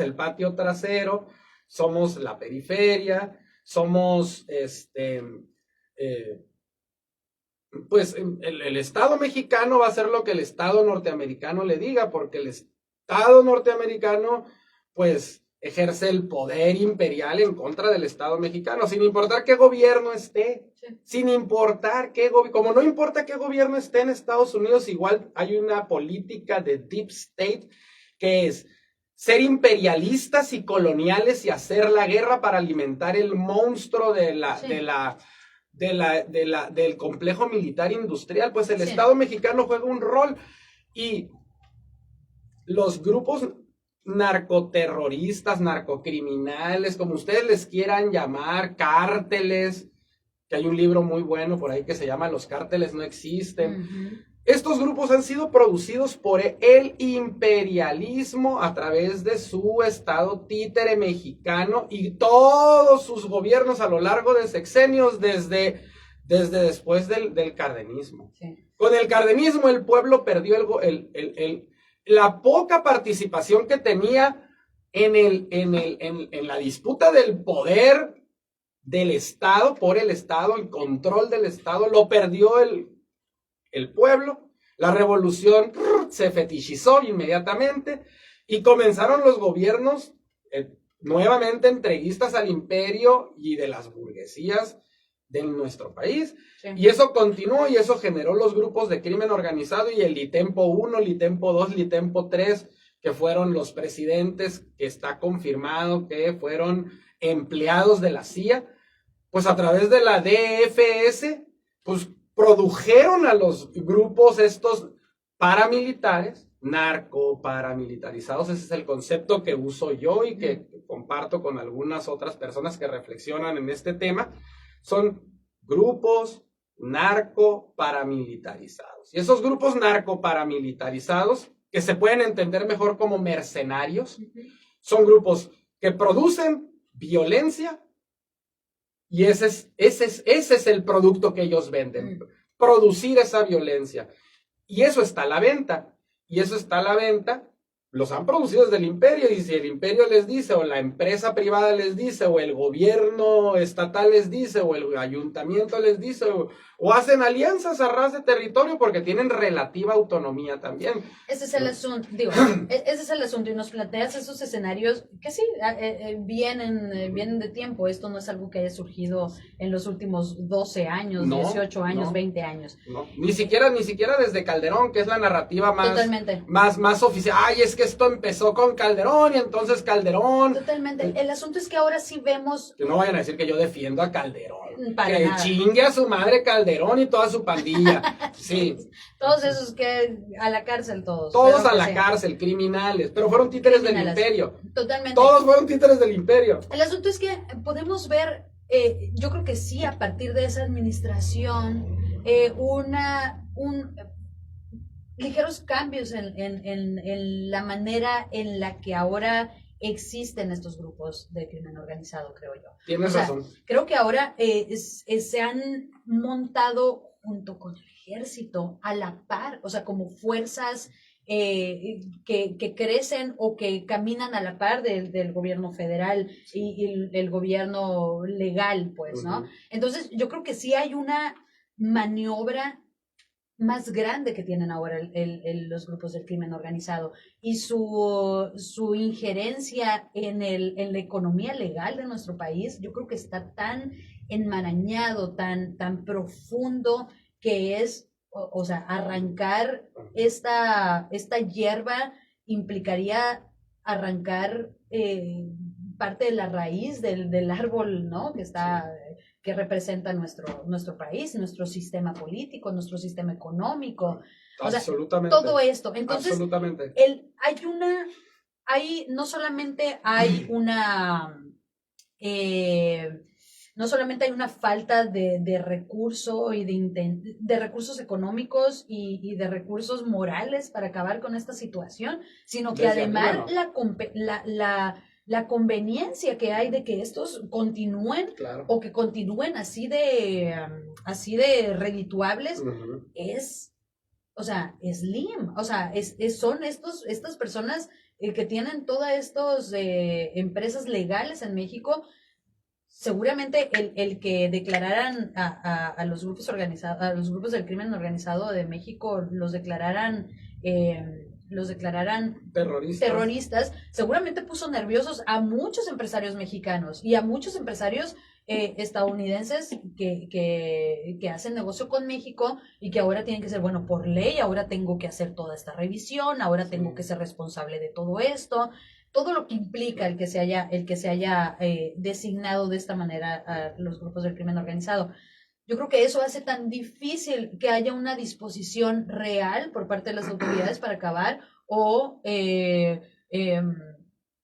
[SPEAKER 3] el patio trasero, somos la periferia, somos pues el Estado mexicano va a hacer lo que el Estado norteamericano le diga, porque el Estado norteamericano pues ejerce el poder imperial en contra del Estado mexicano, sin importar qué gobierno esté, sí, sin importar como no importa qué gobierno esté en Estados Unidos, igual hay una política de deep state que es ser imperialistas y coloniales y hacer la guerra para alimentar el monstruo del complejo militar industrial. Pues el Estado mexicano juega un rol y los grupos narcoterroristas, narcocriminales, como ustedes les quieran llamar, cárteles, que hay un libro muy bueno por ahí que se llama Los cárteles no existen. Uh-huh. Estos grupos han sido producidos por el imperialismo a través de su estado títere mexicano y todos sus gobiernos a lo largo de sexenios desde después del cardenismo. Sí. Con el cardenismo el pueblo perdió la poca participación que tenía en la disputa del poder del Estado, por el Estado, el control del Estado, lo perdió el pueblo. La revolución se fetichizó inmediatamente y comenzaron los gobiernos nuevamente entreguistas al imperio y de las burguesías de nuestro país. Sí. Y eso continuó y eso generó los grupos de crimen organizado y el Litempo 1, Litempo 2, Litempo 3, que fueron los presidentes, que está confirmado que fueron empleados de la CIA, pues a través de la DFS, pues produjeron a los grupos estos paramilitares, narcoparamilitarizados. Ese es el concepto que uso yo y que comparto con algunas otras personas que reflexionan en este tema. Son grupos narcoparamilitarizados. Y esos grupos narcoparamilitarizados, que se pueden entender mejor como mercenarios, son grupos que producen violencia y ese es el producto que ellos venden, producir esa violencia. Y eso está a la venta. Los han producido desde el imperio, y si el imperio les dice, o la empresa privada les dice, o el gobierno estatal les dice, o el ayuntamiento les dice, o hacen alianzas a ras de territorio porque tienen relativa autonomía también.
[SPEAKER 2] Ese es el asunto, ese es el asunto, y nos planteas esos escenarios que sí, vienen de tiempo. Esto no es algo que haya surgido en los últimos 12 años, 18 años, 20 años.
[SPEAKER 3] No, ni siquiera desde Calderón, que es la narrativa más oficial. Ay, es que esto empezó con Calderón y entonces Calderón.
[SPEAKER 2] Totalmente. El asunto es que ahora sí vemos.
[SPEAKER 3] Que no vayan a decir que yo defiendo a Calderón.
[SPEAKER 2] Para
[SPEAKER 3] que
[SPEAKER 2] nada.
[SPEAKER 3] Chingue a su madre Calderón y toda su pandilla. Sí.
[SPEAKER 2] Todos esos que a la cárcel, todos.
[SPEAKER 3] Todos a la cárcel, criminales. Pero fueron títeres del imperio.
[SPEAKER 2] Totalmente.
[SPEAKER 3] Todos fueron títeres del imperio.
[SPEAKER 2] El asunto es que podemos ver, yo creo que sí, a partir de esa administración, ligeros cambios en la manera en la que ahora existen estos grupos de crimen organizado, creo yo.
[SPEAKER 3] Tienes razón.
[SPEAKER 2] Creo que ahora se han montado junto con el ejército a la par, o sea, como fuerzas que crecen o que caminan a la par del gobierno federal y el gobierno legal, pues, ¿no? Entonces, yo creo que sí hay una maniobra más grande que tienen ahora los grupos del crimen organizado y su injerencia en la economía legal de nuestro país, yo creo que está tan enmarañado, tan profundo, que es, o sea, arrancar esta hierba implicaría arrancar parte de la raíz del árbol, ¿no? Que representa nuestro país, nuestro sistema político, nuestro sistema económico.
[SPEAKER 3] Absolutamente.
[SPEAKER 2] O sea, todo esto. Entonces,
[SPEAKER 3] absolutamente.
[SPEAKER 2] No solamente hay no solamente hay una falta de recurso y de recursos económicos y de recursos morales para acabar con esta situación, sino que además la conveniencia que hay de que estos continúen, claro, o que continúen así de redituables, es, o sea, es slim, o sea, son estas personas que tienen todas estas empresas legales en México. Seguramente el que declararan a los grupos organizados, a los grupos del crimen organizado de México, los declararan terroristas, seguramente puso nerviosos a muchos empresarios mexicanos y a muchos empresarios estadounidenses que hacen negocio con México y que ahora tienen que ser, bueno, por ley, ahora tengo que hacer toda esta revisión, ahora tengo que ser responsable de todo esto, todo lo que implica el que se haya designado de esta manera a los grupos del crimen organizado. Yo creo que eso hace tan difícil que haya una disposición real por parte de las autoridades para acabar o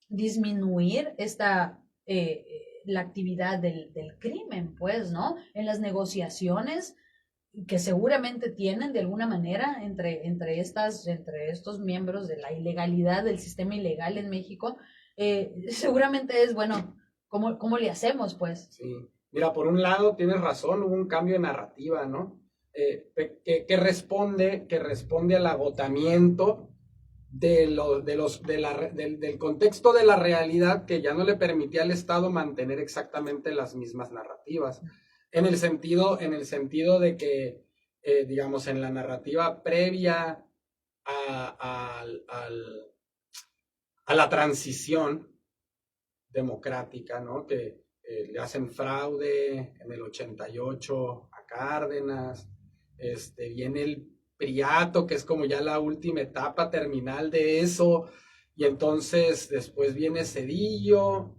[SPEAKER 2] disminuir la actividad del crimen, pues, ¿no? En las negociaciones que seguramente tienen de alguna manera entre estos miembros de la ilegalidad, del sistema ilegal en México, seguramente es, bueno, ¿cómo le hacemos, pues?
[SPEAKER 3] Sí. Mira, por un lado tienes razón, hubo un cambio de narrativa, ¿no? Que responde al agotamiento del contexto de la realidad, que ya no le permitía al Estado mantener exactamente las mismas narrativas. En el sentido de que, digamos, en la narrativa previa a la transición democrática, ¿no? Que le hacen fraude en el 88 a Cárdenas, viene el Priato, que es como ya la última etapa terminal de eso, y entonces después viene Zedillo,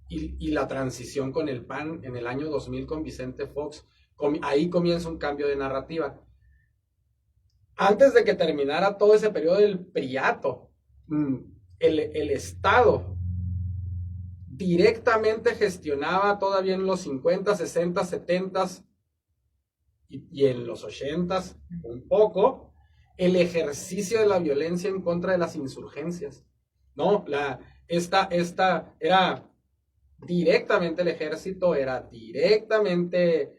[SPEAKER 3] y la transición con el PAN en el año 2000 con Vicente Fox. Ahí comienza un cambio de narrativa. Antes de que terminara todo ese periodo del Priato, el Estado directamente gestionaba todavía en los 50, 60, 70 y en los 80 un poco el ejercicio de la violencia en contra de las insurgencias, ¿no? Esta era directamente el ejército, era directamente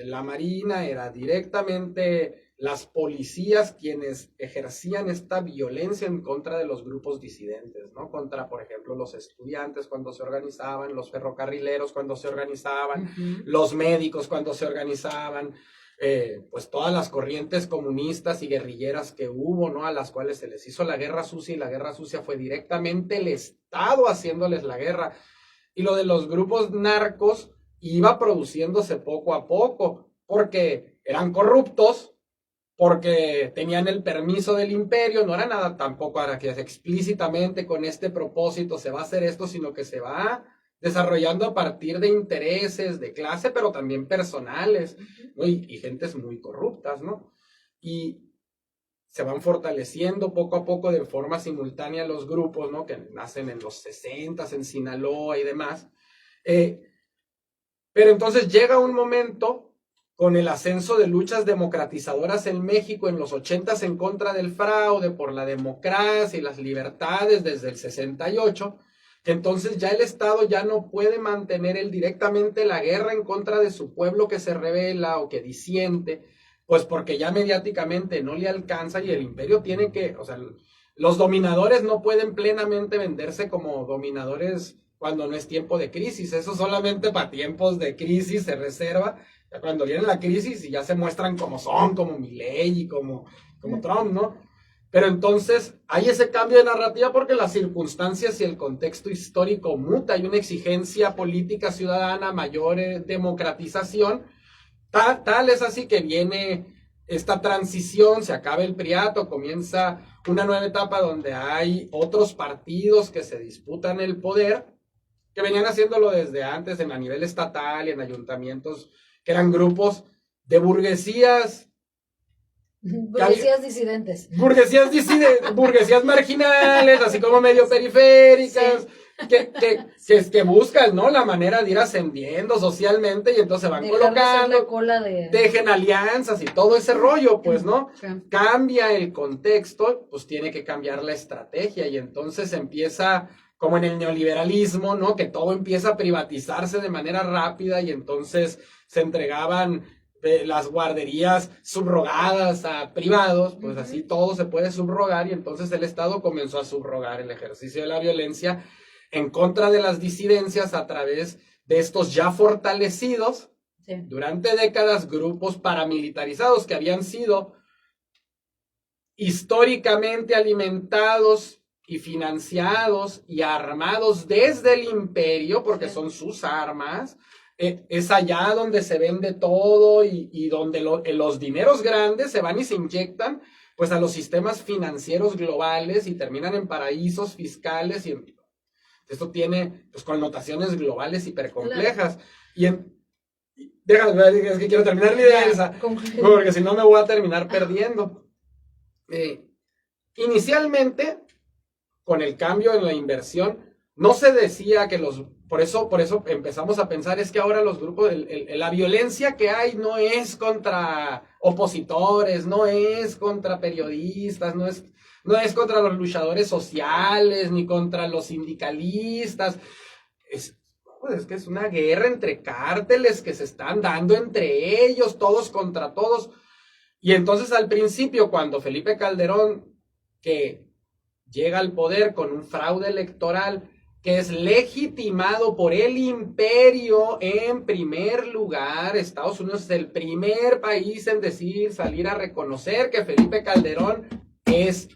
[SPEAKER 3] la marina, era directamente las policías quienes ejercían esta violencia en contra de los grupos disidentes, ¿no? Contra, por ejemplo, los estudiantes cuando se organizaban, los ferrocarrileros cuando se organizaban, los médicos cuando se organizaban, pues todas las corrientes comunistas y guerrilleras que hubo, ¿no? A las cuales se les hizo la guerra sucia, y la guerra sucia fue directamente el Estado haciéndoles la guerra. Y lo de los grupos narcos iba produciéndose poco a poco, porque eran corruptos, porque tenían el permiso del imperio, no era nada tampoco para que explícitamente con este propósito se va a hacer esto, sino que se va desarrollando a partir de intereses de clase, pero también personales, ¿no? Y gentes muy corruptas, ¿no? Y se van fortaleciendo poco a poco de forma simultánea los grupos, ¿no? Que nacen en los 60s, en Sinaloa y demás. Pero entonces llega un momento con el ascenso de luchas democratizadoras en México en los 80s en contra del fraude, por la democracia y las libertades desde el 68, que entonces ya el Estado ya no puede mantener directamente la guerra en contra de su pueblo que se rebela o que disiente, Pues porque ya mediáticamente no le alcanza y el imperio tiene que, o sea, los dominadores no pueden plenamente venderse como dominadores cuando no es tiempo de crisis. Eso solamente para tiempos de crisis se reserva. Ya cuando viene la crisis y ya se muestran como son, como Milei y como Trump, ¿no? Pero entonces hay ese cambio de narrativa porque las circunstancias y el contexto histórico muta. Hay una exigencia política ciudadana, mayor democratización. Tal es así que viene esta transición, se acaba el priato, comienza una nueva etapa donde hay otros partidos que se disputan el poder, que venían haciéndolo desde antes a nivel estatal y en ayuntamientos, que eran grupos de burguesías.
[SPEAKER 2] Burguesías disidentes.
[SPEAKER 3] Burguesías marginales, así como medio periféricas. Sí. Que buscan, ¿no? La manera de ir ascendiendo socialmente y entonces van colocando, dejen alianzas y todo ese rollo, pues, ¿no? Sí. Cambia el contexto, pues tiene que cambiar la estrategia y entonces empieza, como en el neoliberalismo, ¿no? Que todo empieza a privatizarse de manera rápida y entonces se entregaban las guarderías subrogadas a privados, pues así todo se puede subrogar y entonces el Estado comenzó a subrogar el ejercicio de la violencia en contra de las disidencias a través de estos ya fortalecidos, sí, durante décadas, grupos paramilitarizados que habían sido históricamente alimentados y financiados y armados desde el imperio, porque sí, son sus armas. Es allá donde se vende todo y donde los dineros grandes se van y se inyectan pues a los sistemas financieros globales y terminan en paraísos fiscales y esto tiene pues connotaciones globales hipercomplejas. Claro. Déjame, es que quiero terminar la idea esa, porque si no me voy a terminar perdiendo. Inicialmente, con el cambio en la inversión, no se decía que por eso empezamos a pensar es que ahora los grupos, la violencia que hay no es contra opositores, no es contra periodistas, no es contra los luchadores sociales, ni contra los sindicalistas. Es que es una guerra entre cárteles que se están dando entre ellos, todos contra todos. Y entonces al principio, cuando Felipe Calderón, que llega al poder con un fraude electoral, que es legitimado por el imperio en primer lugar, Estados Unidos es el primer país en salir a reconocer que Felipe Calderón es.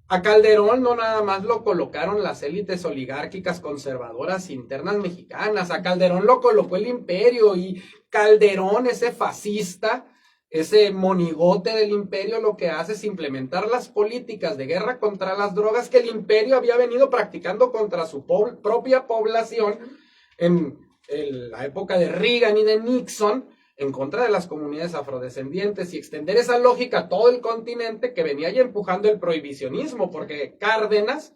[SPEAKER 3] A Calderón no nada más lo colocaron las élites oligárquicas conservadoras internas mexicanas, a Calderón lo colocó el imperio y Calderón, ese fascista, ese monigote del imperio, lo que hace es implementar las políticas de guerra contra las drogas que el imperio había venido practicando contra su propia población en la época de Reagan y de Nixon, en contra de las comunidades afrodescendientes y extender esa lógica a todo el continente que venía ya empujando el prohibicionismo, porque Cárdenas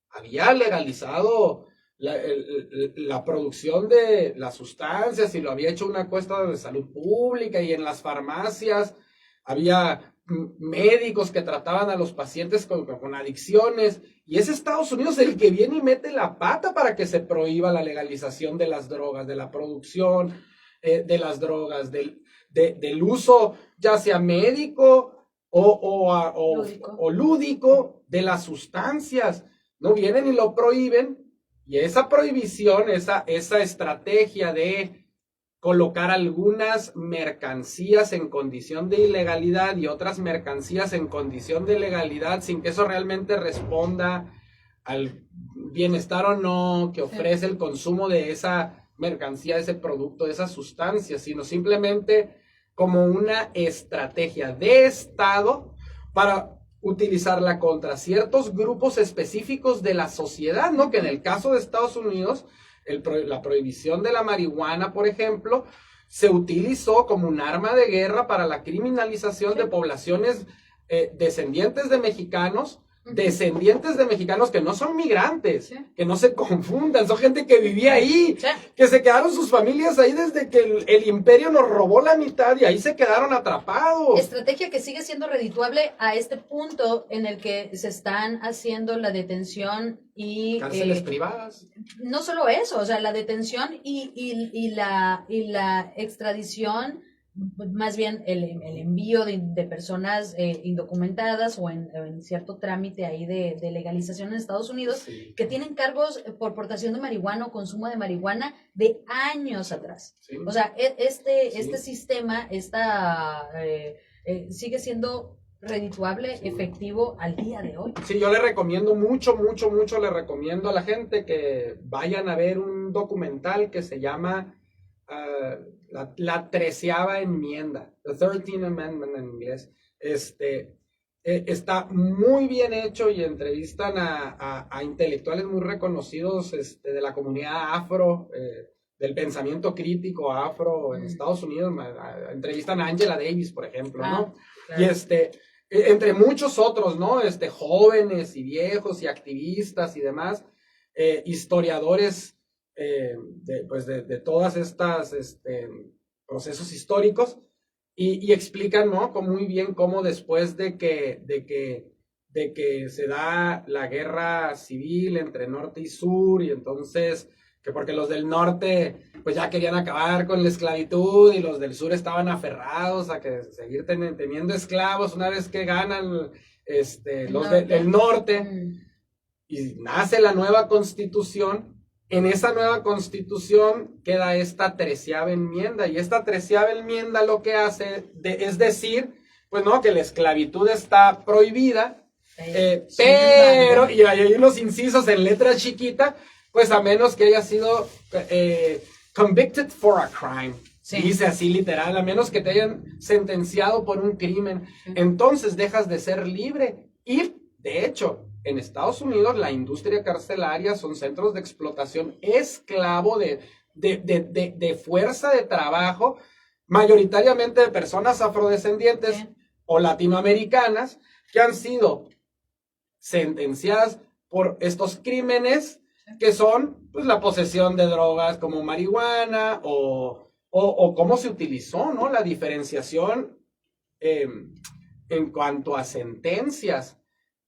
[SPEAKER 3] había legalizado la producción de las sustancias y lo había hecho una encuesta de salud pública y en las farmacias había médicos que trataban a los pacientes con adicciones y es Estados Unidos el que viene y mete la pata para que se prohíba la legalización de las drogas, de la producción de las drogas, del uso ya sea médico o lúdico de las sustancias. No vienen y lo prohíben y esa prohibición, esa estrategia de colocar algunas mercancías en condición de ilegalidad y otras mercancías en condición de legalidad sin que eso realmente responda al bienestar o no que ofrece el consumo de esa mercancía, de ese producto, de esas sustancias, sino simplemente como una estrategia de Estado para utilizarla contra ciertos grupos específicos de la sociedad, ¿no? Que en el caso de Estados Unidos, la prohibición de la marihuana, por ejemplo, se utilizó como un arma de guerra para la criminalización de poblaciones descendientes de mexicanos que no son migrantes, sí, que no se confundan, son gente que vivía ahí, sí, que se quedaron sus familias ahí desde que el imperio nos robó la mitad y ahí se quedaron atrapados.
[SPEAKER 2] Estrategia que sigue siendo redituable a este punto en el que se están haciendo la detención y
[SPEAKER 3] cárceles privadas.
[SPEAKER 2] No solo eso, o sea, la detención y la extradición más bien el envío de personas indocumentadas o en cierto trámite ahí de legalización en Estados Unidos,
[SPEAKER 3] Sí.
[SPEAKER 2] que tienen cargos por portación de marihuana o consumo de marihuana de años atrás.
[SPEAKER 3] Sí.
[SPEAKER 2] O sea, este
[SPEAKER 3] Sí.
[SPEAKER 2] sistema sigue siendo redituable,
[SPEAKER 3] Sí.
[SPEAKER 2] efectivo al día de hoy.
[SPEAKER 3] Sí, yo le recomiendo mucho, le recomiendo a la gente que vayan a ver un documental que se llama la 13ª enmienda, The 13th Amendment en inglés. Está muy bien hecho y entrevistan a intelectuales muy reconocidos de la comunidad afro, del pensamiento crítico afro en Estados Unidos. Entrevistan a Angela Davis, por ejemplo, ¿no?
[SPEAKER 2] Claro.
[SPEAKER 3] Y entre muchos otros, ¿no? Jóvenes y viejos y activistas y demás, historiadores de todas estas procesos históricos y explican, ¿no? Muy bien cómo después de que se da la guerra civil entre norte y sur, y entonces que porque los del norte pues ya querían acabar con la esclavitud y los del sur estaban aferrados a que seguir teniendo esclavos una vez que ganan los del norte, y nace la nueva constitución. En esa nueva constitución queda esta 13ª enmienda, y esta 13ª enmienda lo que hace es decir, pues no, que la esclavitud está prohibida, pero, y hay unos incisos en letra chiquita, pues a menos que haya sido convicted for a crime. Sí. Dice así literal, a menos que te hayan sentenciado por un crimen, entonces dejas de ser libre. Y de hecho, en Estados Unidos la industria carcelaria son centros de explotación esclavo de fuerza de trabajo, mayoritariamente de personas afrodescendientes o latinoamericanas que han sido sentenciadas por estos crímenes que son pues la posesión de drogas como marihuana o cómo se utilizó, ¿no? La diferenciación en cuanto a sentencias.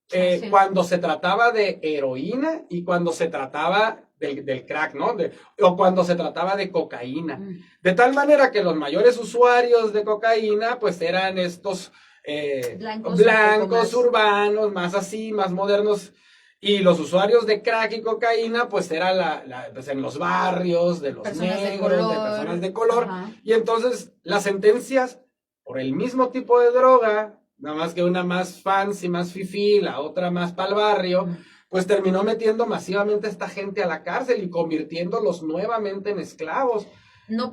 [SPEAKER 3] Sí. Cuando se trataba de heroína y cuando se trataba del crack, ¿no? O cuando se trataba de cocaína. De tal manera que los mayores usuarios de cocaína pues eran estos blancos urbanos, más así, más modernos. Y los usuarios de crack y cocaína, pues era pues en los barrios, de los personas negros, de personas de color. Ajá. Y entonces las sentencias por el mismo tipo de droga, nada más que una más fancy, más fifí, la otra más para el barrio, pues terminó metiendo masivamente a esta gente a la cárcel y convirtiéndolos nuevamente en esclavos.
[SPEAKER 2] No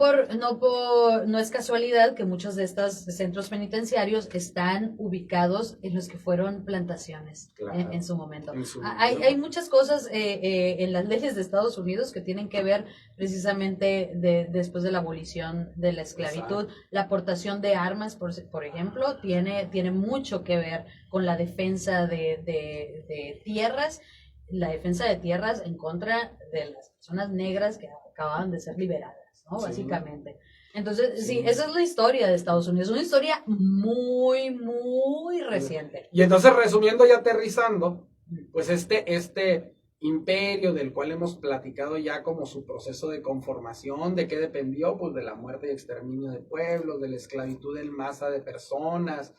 [SPEAKER 2] es casualidad que muchos de estos centros penitenciarios están ubicados en los que fueron plantaciones. Claro, en su momento. Hay muchas cosas en las leyes de Estados Unidos que tienen que ver precisamente después de la abolición de la esclavitud. Exacto. La aportación de armas, por ejemplo, tiene mucho que ver con la defensa de tierras, la defensa de tierras en contra de las personas negras que acababan de ser liberadas, ¿no? Sí. Básicamente. Entonces, sí, esa es la historia de Estados Unidos, una historia muy, muy reciente.
[SPEAKER 3] Y entonces, resumiendo y aterrizando, pues este imperio del cual hemos platicado ya como su proceso de conformación, ¿de qué dependió? Pues de la muerte y exterminio de pueblos, de la esclavitud en masa de personas,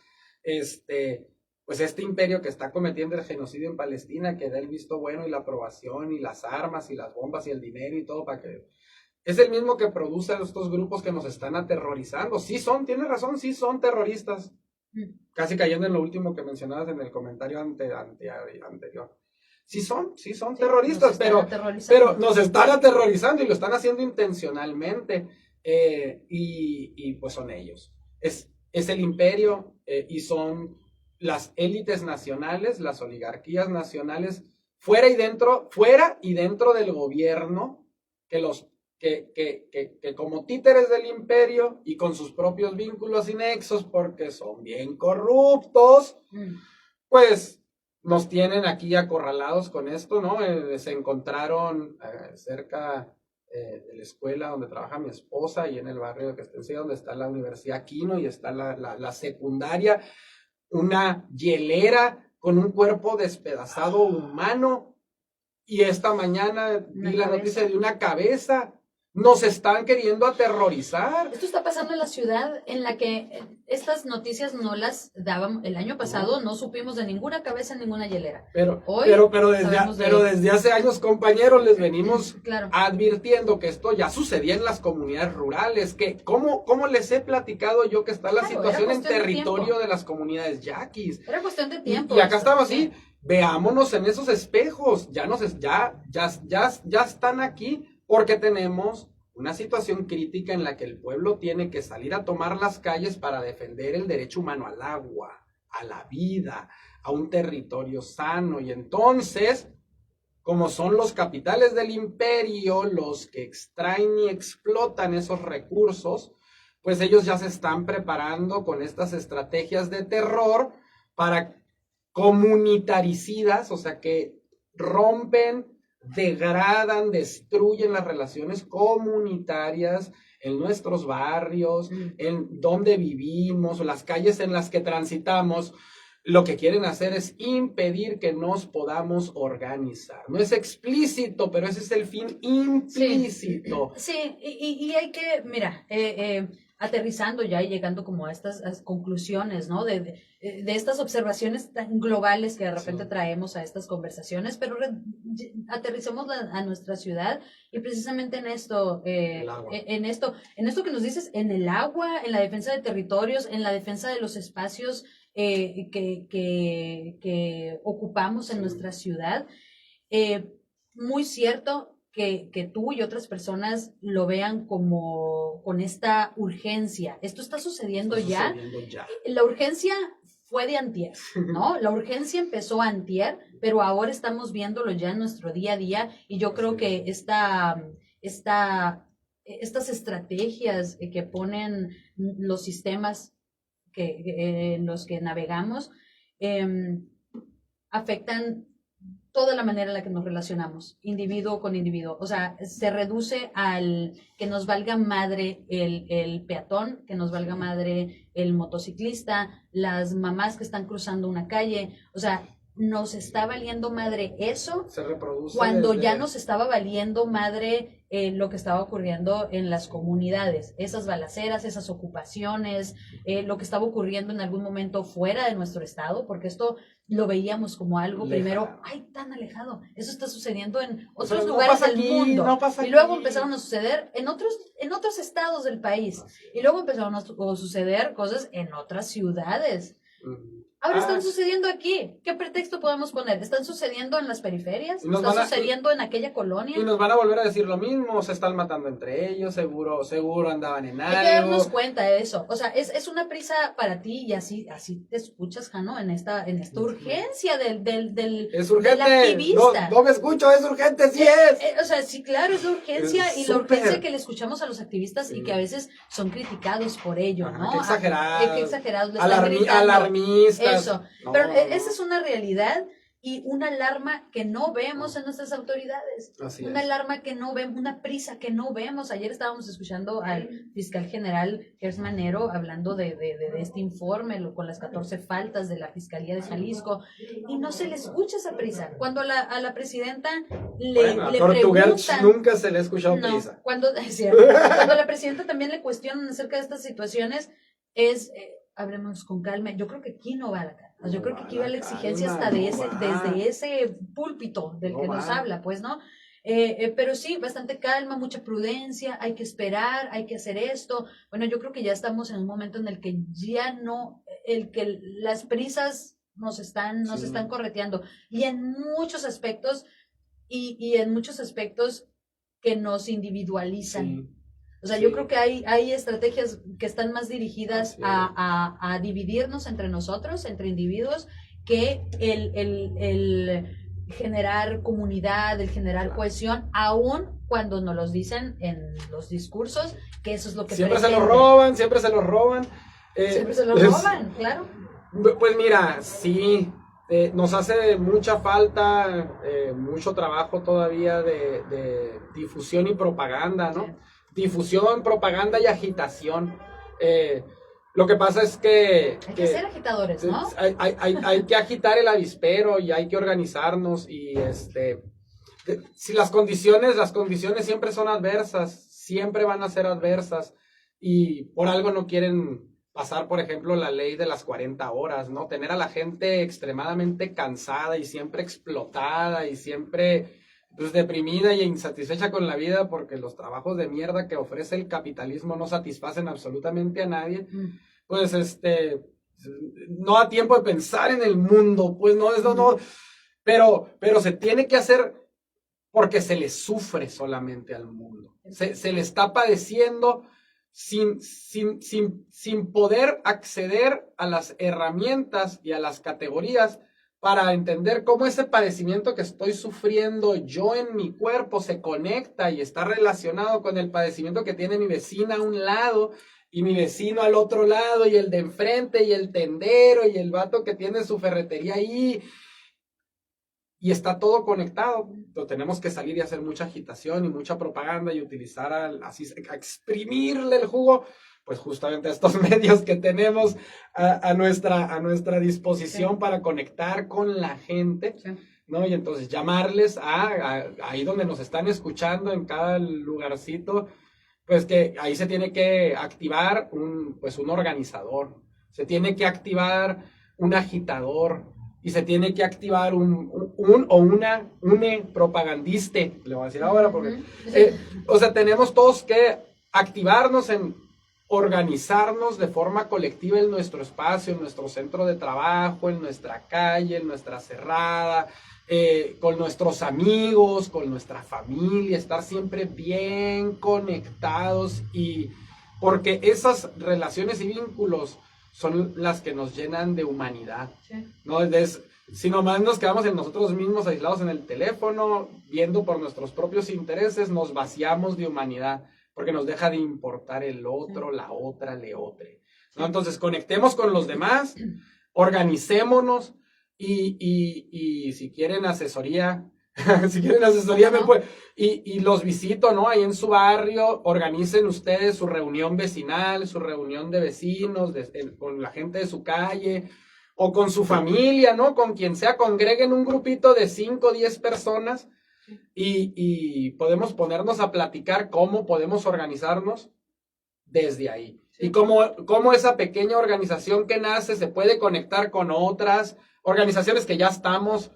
[SPEAKER 3] pues este imperio que está cometiendo el genocidio en Palestina, que da el visto bueno y la aprobación y las armas y las bombas y el dinero y todo para que... Es el mismo que produce estos grupos que nos están aterrorizando. Sí son, tiene razón, sí son terroristas. Casi cayendo en lo último que mencionabas en el comentario anterior. Sí son terroristas, pero nos están aterrorizando y lo están haciendo intencionalmente. Y pues son ellos. Es el imperio y son las élites nacionales, las oligarquías nacionales, fuera y dentro del gobierno, que como títeres del imperio y con sus propios vínculos y nexos, porque son bien corruptos, pues nos tienen aquí acorralados con esto, ¿no? Se encontraron cerca de la escuela donde trabaja mi esposa y en el barrio de Castencia, donde está la Universidad Quino y está la secundaria, una hielera con un cuerpo despedazado humano, y esta mañana vi la noticia de una cabeza nos están queriendo aterrorizar.
[SPEAKER 2] Esto está pasando en la ciudad en la que estas noticias no las daban el año pasado, no supimos de ninguna cabeza en ninguna hielera.
[SPEAKER 3] Pero
[SPEAKER 2] sabemos
[SPEAKER 3] desde hace años, compañeros, les venimos
[SPEAKER 2] Claro.
[SPEAKER 3] advirtiendo que esto ya sucedía en las comunidades rurales, que ¿cómo les he platicado yo que está la
[SPEAKER 2] Claro,
[SPEAKER 3] situación
[SPEAKER 2] era
[SPEAKER 3] en
[SPEAKER 2] cuestión de
[SPEAKER 3] territorio
[SPEAKER 2] tiempo.
[SPEAKER 3] de las comunidades yaquis?
[SPEAKER 2] Era cuestión de
[SPEAKER 3] Y
[SPEAKER 2] tiempo.
[SPEAKER 3] acá
[SPEAKER 2] esto,
[SPEAKER 3] estamos
[SPEAKER 2] sí.
[SPEAKER 3] así, veámonos en esos espejos, ya están aquí porque tenemos una situación crítica en la que el pueblo tiene que salir a tomar las calles para defender el derecho humano al agua, a la vida, a un territorio sano. Y entonces, como son los capitales del imperio los que extraen y explotan esos recursos, pues ellos ya se están preparando con estas estrategias de terror para comunitaricidas, o sea, que rompen, degradan, destruyen las relaciones comunitarias en nuestros barrios, en donde vivimos, las calles en las que transitamos. Lo que quieren hacer es impedir que nos podamos organizar. No es explícito, pero ese es el fin implícito.
[SPEAKER 2] Sí, y hay que, mira, aterrizando ya y llegando como a estas conclusiones, ¿no? De estas observaciones tan globales que de repente traemos a estas conversaciones, pero aterricemos a nuestra ciudad y precisamente en esto, en esto que nos dices, en el agua, en la defensa de territorios, en la defensa de los espacios que ocupamos en nuestra ciudad. Muy cierto que tú y otras personas lo vean como con esta urgencia. Esto está sucediendo ya. La urgencia fue de antier, ¿no? La urgencia empezó antier, pero ahora estamos viéndolo ya en nuestro día a día y yo creo que estas estrategias que ponen los sistemas en los que navegamos afectan toda la manera en la que nos relacionamos, individuo con individuo. O sea, se reduce al que nos valga madre el peatón, que nos valga madre el motociclista, las mamás que están cruzando una calle. O sea, nos está valiendo madre eso
[SPEAKER 3] se reproduce
[SPEAKER 2] cuando ya nos estaba valiendo madre lo que estaba ocurriendo en las comunidades, esas balaceras, esas ocupaciones, lo que estaba ocurriendo en algún momento fuera de nuestro estado, porque esto lo veíamos como algo primero, ay, tan alejado, eso está sucediendo en otros lugares del mundo, y luego empezaron a suceder en otros estados del país, y luego empezaron a suceder cosas en otras ciudades. Ahora están sucediendo aquí. ¿Qué pretexto podemos poner? ¿Están sucediendo en las periferias? ¿Están sucediendo en aquella colonia?
[SPEAKER 3] Y nos van a volver a decir lo mismo, se están matando entre ellos, seguro andaban en algo.
[SPEAKER 2] Hay que darnos cuenta de eso. O sea, es una prisa para ti y así te escuchas, Jano, en esta urgencia
[SPEAKER 3] es urgente.
[SPEAKER 2] del activista.
[SPEAKER 3] No me escucho, es urgente, sí es.
[SPEAKER 2] O sea, sí, claro, es la urgencia
[SPEAKER 3] Es
[SPEAKER 2] y
[SPEAKER 3] súper.
[SPEAKER 2] la urgencia que le escuchamos a los activistas y que a veces son criticados por ello, ¿no?
[SPEAKER 3] Qué exagerados.
[SPEAKER 2] Qué exagerados. Le están gritando.
[SPEAKER 3] Alarmistas.
[SPEAKER 2] Eso,
[SPEAKER 3] No,
[SPEAKER 2] pero esa es una realidad y una alarma que no vemos en nuestras autoridades.
[SPEAKER 3] Así
[SPEAKER 2] una
[SPEAKER 3] es.
[SPEAKER 2] alarma que no vemos, una prisa que no vemos. Ayer estábamos escuchando al fiscal general Gers Manero hablando de este informe con las 14 faltas de la Fiscalía de Jalisco y no se le escucha esa prisa. Cuando a la presidenta le
[SPEAKER 3] Tortuguel
[SPEAKER 2] preguntan...
[SPEAKER 3] nunca se le ha escuchado
[SPEAKER 2] No,
[SPEAKER 3] prisa.
[SPEAKER 2] cuando a la presidenta también le cuestionan acerca de estas situaciones es... hablemos con calma. Yo creo que aquí no va la calma. Yo creo que aquí va la exigencia hasta desde ese púlpito del que nos habla, pues, ¿no? Pero sí, bastante calma, mucha prudencia, hay que esperar, hay que hacer esto. Bueno, yo creo que ya estamos en un momento en el que ya no, que las prisas nos están correteando. Y en muchos aspectos, y en muchos aspectos que nos individualizan.
[SPEAKER 3] Sí.
[SPEAKER 2] O sea, yo creo que hay estrategias que están más dirigidas a dividirnos entre nosotros, entre individuos, que el generar comunidad, el generar cohesión, aun cuando nos los dicen en los discursos, que eso es lo que
[SPEAKER 3] siempre
[SPEAKER 2] pretenden.
[SPEAKER 3] se los roban.
[SPEAKER 2] Siempre se los roban, claro.
[SPEAKER 3] Pues mira, sí, nos hace mucha falta, mucho trabajo todavía de difusión y propaganda, ¿no? Sí. Difusión, propaganda y agitación. Lo que pasa es que...
[SPEAKER 2] Hay que ser agitadores, ¿no?
[SPEAKER 3] Hay que agitar el avispero y hay que organizarnos y si las condiciones siempre son adversas, siempre van a ser adversas y por algo no quieren pasar, por ejemplo, la ley de las 40 horas, ¿no? Tener a la gente extremadamente cansada y siempre explotada y siempre pues, deprimida y insatisfecha con la vida porque los trabajos de mierda que ofrece el capitalismo no satisfacen absolutamente a nadie, pues no da tiempo de pensar en el mundo, pues no, eso no, pero se tiene que hacer porque se le sufre solamente al mundo, se le está padeciendo sin poder acceder a las herramientas y a las categorías para entender cómo ese padecimiento que estoy sufriendo yo en mi cuerpo se conecta y está relacionado con el padecimiento que tiene mi vecina a un lado y mi vecino al otro lado y el de enfrente y el tendero y el vato que tiene su ferretería ahí. Y está todo conectado, pero tenemos que salir y hacer mucha agitación y mucha propaganda y utilizar así a exprimirle el jugo, pues justamente a estos medios que tenemos a nuestra disposición para conectar con la gente, ¿no? Y entonces llamarles ahí donde nos están escuchando, en cada lugarcito, pues que ahí se tiene que activar un organizador, se tiene que activar un agitador, y se tiene que activar un propagandiste, le voy a decir ahora, porque, tenemos todos que activarnos en organizarnos de forma colectiva en nuestro espacio, en nuestro centro de trabajo, en nuestra calle, en nuestra cerrada, con nuestros amigos, con nuestra familia, estar siempre bien conectados y porque esas relaciones y vínculos son las que nos llenan de humanidad, ¿no? Si nomás nos quedamos en nosotros mismos aislados en el teléfono, viendo por nuestros propios intereses, nos vaciamos de humanidad, porque nos deja de importar el otro, la otra, le otre, ¿no? Entonces, conectemos con los demás, organicémonos y si quieren asesoría, me puede, y los visito, ¿no? Ahí en su barrio, organicen ustedes su reunión vecinal, su reunión de vecinos, con la gente de su calle, o con su familia, ¿no? Con quien sea, congreguen un grupito de 5 o 10 personas y podemos ponernos a platicar cómo podemos organizarnos desde ahí. Y cómo esa pequeña organización que nace se puede conectar con otras organizaciones que ya estamos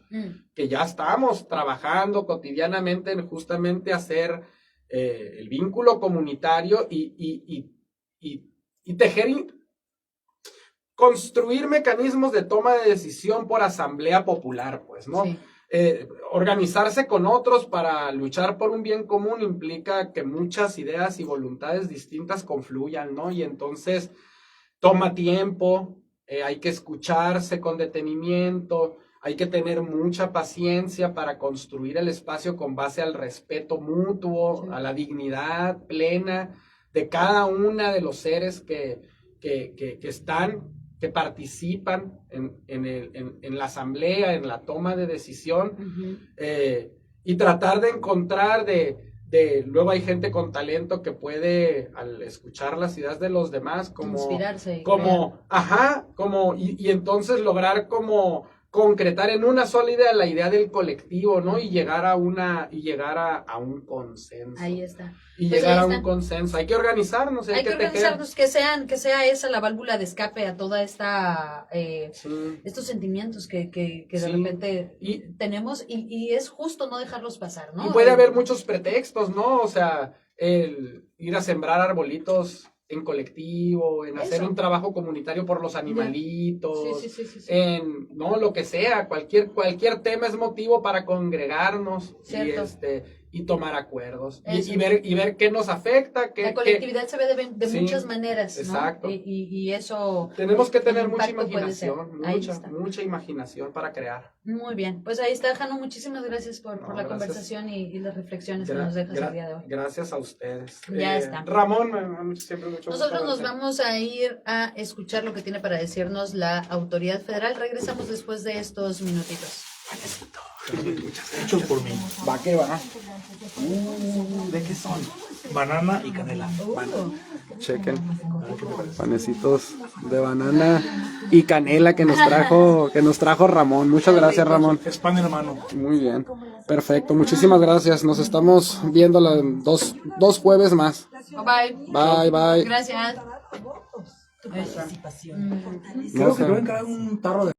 [SPEAKER 3] trabajando cotidianamente en justamente hacer el vínculo comunitario y tejer, construir mecanismos de toma de decisión por asamblea popular, pues, ¿no? Sí. Organizarse con otros para luchar por un bien común implica que muchas ideas y voluntades distintas confluyan, ¿no? Y entonces toma tiempo, hay que escucharse con detenimiento, hay que tener mucha paciencia para construir el espacio con base al respeto mutuo, sí, a la dignidad plena de cada una de los seres que participan en la asamblea, en la toma de decisión, y tratar de encontrar luego hay gente con talento que puede, al escuchar las ideas de los demás,
[SPEAKER 2] inspirarse
[SPEAKER 3] y entonces lograr como concretar en una sola idea la idea del colectivo, ¿no? Y llegar a un consenso.
[SPEAKER 2] Ahí está.
[SPEAKER 3] Y pues llegar a un consenso. Hay que organizarnos.
[SPEAKER 2] Hay que organizarnos, que sea esa la válvula de escape a toda esta estos sentimientos que de repente tenemos y es justo no dejarlos pasar, ¿no?
[SPEAKER 3] Y puede haber muchos pretextos, ¿no? O sea, el ir a sembrar arbolitos en colectivo, en hacer un trabajo comunitario por los animalitos, en no lo que sea, cualquier tema es motivo para congregarnos y tomar acuerdos y ver qué nos afecta.
[SPEAKER 2] La colectividad se ve de muchas maneras, ¿no?
[SPEAKER 3] Exacto.
[SPEAKER 2] Y eso
[SPEAKER 3] tenemos que tener mucha imaginación para crear.
[SPEAKER 2] Muy bien, pues ahí está, Jano, muchísimas gracias por la conversación y las reflexiones que nos dejas el día de hoy.
[SPEAKER 3] Gracias a ustedes.
[SPEAKER 2] Ya está.
[SPEAKER 3] Ramón, siempre mucho gusto.
[SPEAKER 2] Nosotros nos vamos a ir a escuchar lo que tiene para decirnos la autoridad federal. Regresamos después de estos minutitos.
[SPEAKER 4] Hechos por mí.
[SPEAKER 5] Va que va.
[SPEAKER 4] ¿De qué son? Banana y canela.
[SPEAKER 3] Chequen. Panecitos de banana y canela que nos trajo Ramón. Muchas gracias, Ramón.
[SPEAKER 4] Es pan en mano.
[SPEAKER 3] Muy bien. Perfecto. Muchísimas gracias. Nos estamos viendo dos jueves más.
[SPEAKER 2] Bye.
[SPEAKER 3] Bye, bye.
[SPEAKER 2] Gracias.
[SPEAKER 4] Creo que te voy a encargar un tarro de